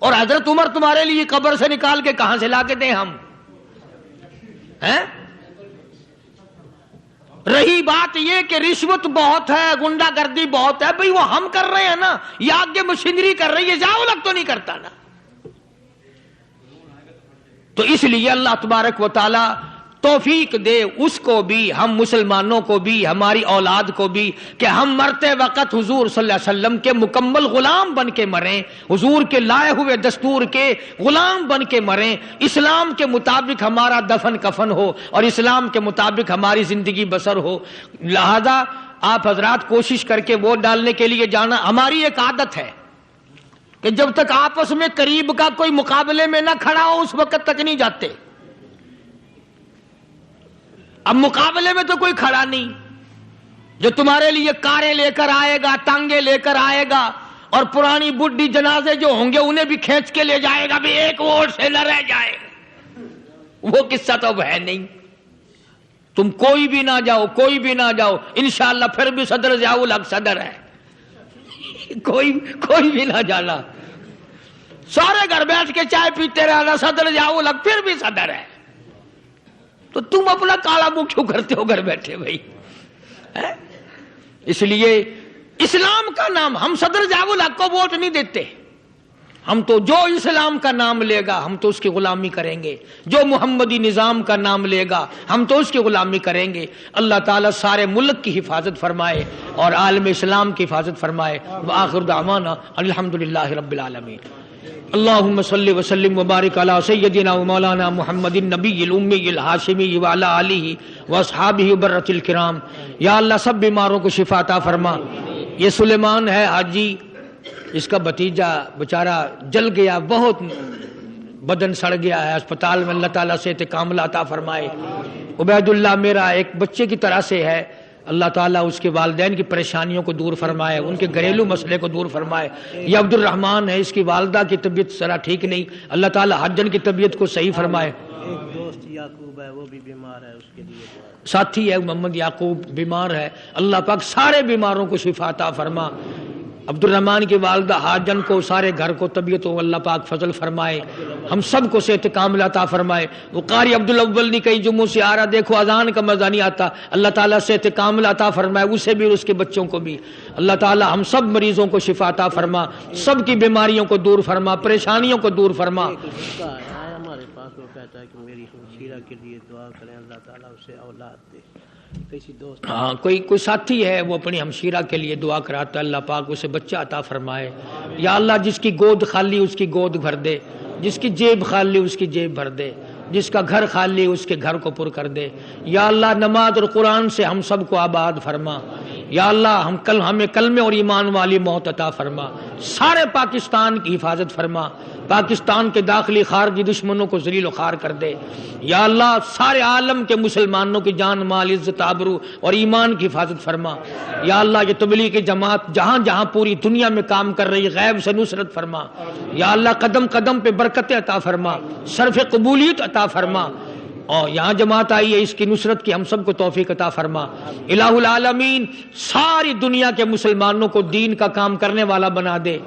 اور حضرت عمر تمہارے لیے قبر سے نکال کے کہاں سے لا کے دیں ہم؟ رہی بات یہ کہ رشوت بہت ہے، غنڈہ گردی بہت ہے، بھئی وہ ہم کر رہے ہیں نا، یہ آگے مشینری کر رہی ہے، ضیاء الحق تو نہیں کرتا نا۔ تو اس لیے اللہ تبارک و تعالی توفیق دے اس کو بھی، ہم مسلمانوں کو بھی، ہماری اولاد کو بھی، کہ ہم مرتے وقت حضور صلی اللہ علیہ وسلم کے مکمل غلام بن کے مریں، حضور کے لائے ہوئے دستور کے غلام بن کے مریں، اسلام کے مطابق ہمارا دفن کفن ہو اور اسلام کے مطابق ہماری زندگی بسر ہو۔ لہذا آپ حضرات کوشش کر کے ووٹ ڈالنے کے لیے جانا۔ ہماری ایک عادت ہے کہ جب تک آپس میں قریب کا کوئی مقابلے میں نہ کھڑا ہو اس وقت تک نہیں جاتے۔ اب مقابلے میں تو کوئی کھڑا نہیں، جو تمہارے لیے کاریں لے کر آئے گا، ٹانگیں لے کر آئے گا، اور پرانی بڈھی جنازے جو ہوں گے انہیں بھی کھینچ کے لے جائے گا بھی ایک ووٹ سے نہ رہ جائے، وہ قصہ تو اب ہے نہیں۔ تم کوئی بھی نہ جاؤ، کوئی بھی نہ جاؤ، انشاءاللہ پھر بھی صدر ضیاء الحق صدر ہے، کوئی بھی نہ جانا، سارے گھر بیٹھ کے چائے پیتے رہنا، صدر ضیاء الحق پھر بھی صدر ہے۔ تو تم اپنا کالا منہ کیوں کرتے ہو گھر بیٹھے بھائی؟ اس لیے اسلام کا نام، ہم صدر ضیاء الحق کو ووٹ نہیں دیتے، ہم تو جو اسلام کا نام لے گا ہم تو اس کی غلامی کریں گے، جو محمدی نظام کا نام لے گا ہم تو اس کی غلامی کریں گے۔ اللہ تعالیٰ سارے ملک کی حفاظت فرمائے اور عالم اسلام کی حفاظت فرمائے۔ وآخر دعوانا الحمدللہ رب العالمین۔ اللہم صلی وسلم وبارک علی سیدنا و مولانا محمد النبی الامی الہاشمی وعلی آلہ واصحابہ برۃ الکرام۔ یا اللہ سب بیماروں کو شفا عطا فرما۔ یہ سلیمان ہے حاجی، اس کا بھتیجا بیچارہ جل گیا، بہت بدن سڑ گیا ہے، اسپتال میں، اللہ تعالیٰ سے کاملہ عطا فرمائے۔ عبید اللہ میرا ایک بچے کی طرح سے ہے، اللہ تعالیٰ اس کے والدین کی پریشانیوں کو دور فرمائے، ان کے گھریلو مسئلے کو دور فرمائے۔ یہ عبد الرحمن ہے، اس کی والدہ کی طبیعت ذرا ٹھیک نہیں، اللہ تعالیٰ حجن کی طبیعت کو صحیح فرمائے۔ ایک دوست یعقوب ہے، وہ بھی بیمار ہے، اس کے لیے ساتھی ہے محمد یعقوب بیمار ہے، اللہ پاک سارے بیماروں کو شفا عطا فرما۔ عبد الرحمن کی والدہ حاجن کو، سارے گھر کو طبیعت ہو، اللہ پاک فضل فرمائے، ہم سب کو صحت کاملہ عطا فرمائے۔ وہ قاری عبد الاول نے کئی جمعوں سے آ رہا، دیکھو اذان کا مزہ نہیں آتا، اللہ تعالیٰ صحت کاملہ عطا فرمائے، اسے بھی اور اس کے بچوں کو بھی۔ اللہ تعالیٰ ہم سب مریضوں کو شفا عطا فرما، سب کی بیماریوں کو دور فرما، پریشانیوں کو دور فرما۔ ہمارے پاس وہ کہتا ہے کہ میری ہمشیرہ کے لیے دعا کریں، اللہ تعالیٰ اسے اولاد دے۔ کسی دوست ہاں کوئی ساتھی ہے، وہ اپنی ہمشیرہ کے لیے دعا کراتا ہے، اللہ پاک اسے بچہ عطا فرمائے۔ یا اللہ جس کی گود خالی اس کی گود بھر دے، جس کی جیب خالی اس کی جیب بھر دے، جس کا گھر خالی اس کے گھر کو پر کر دے۔ یا اللہ نماز اور قرآن سے ہم سب کو آباد فرما۔ یا اللہ ہمیں کلمے اور ایمان والی موت عطا فرما۔ سارے پاکستان کی حفاظت فرما، پاکستان کے داخلی خارجی دشمنوں کو ذلیل و خوار کر دے۔ یا اللہ سارے عالم کے مسلمانوں کی جان مال عزت آبرو اور ایمان کی حفاظت فرما۔ یا اللہ یہ تبلیغ کی جماعت جہاں جہاں پوری دنیا میں کام کر رہی، غیب سے نصرت فرما۔ یا اللہ قدم قدم پہ برکتیں عطا فرما، صرف قبولیت عطا فرما، اور یہاں جماعت آئی ہے اس کی نصرت کی ہم سب کو توفیق عطا فرما۔ الہ العالمین ساری دنیا کے مسلمانوں کو دین کا کام کرنے والا بنا دے،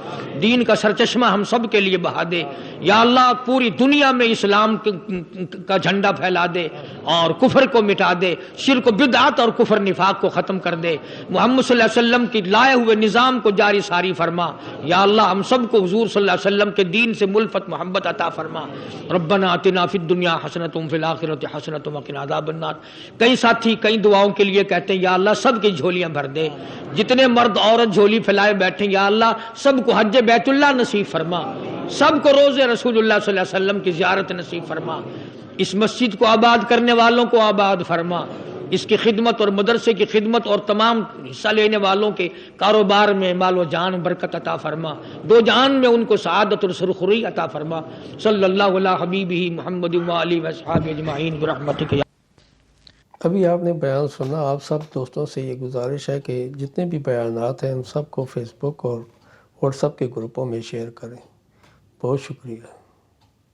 دین کا سرچشمہ ہم سب کے لیے بہا دے۔ یا اللہ پوری دنیا میں اسلام کا جھنڈا پھیلا دے اور کفر کو مٹا دے، شرک و بدعت اور کفر نفاق کو ختم کر دے، محمد صلی اللہ علیہ وسلم کی لائے ہوئے نظام کو جاری ساری فرما۔ یا اللہ ہم سب کو حضور صلی اللہ علیہ وسلم کے دین سے ملفت محبت عطا فرما۔ ربنا آتنا فی الدنیا حسنۃ وفی الآخرۃ حسنۃ وقنا عذاب النار۔ کئی ساتھی کئی دعاؤں کے لیے کہتے ہیں، یا اللہ سب کی جھولیاں بھر دے، جتنے مرد عورت جھولی پھیلائے بیٹھے، یا اللہ سب کو حج بیت اللہ نصیب فرما، سب کو روضے رسول اللہ صلی اللہ علیہ وسلم کی زیارت نصیب فرما، اس مسجد کو آباد کرنے والوں کو آباد فرما، اس کی خدمت اور مدرسے کی خدمت اور تمام حصہ لینے والوں کے کاروبار میں مال و جان برکت عطا فرما، دو جان میں ان کو سعادت اور سرخروئی عطا فرما۔ صلی اللہ علی حبیبہ محمد و آلہ و اصحابہ اجمعین برحمتک یا۔ ابھی آپ نے بیان سنا، آپ سب دوستوں سے یہ گزارش ہے کہ جتنے بھی بیانات ہیں ان سب کو فیس بک اور واٹس ایپ کے گروپوں میں شیئر کریں۔ بہت شکریہ۔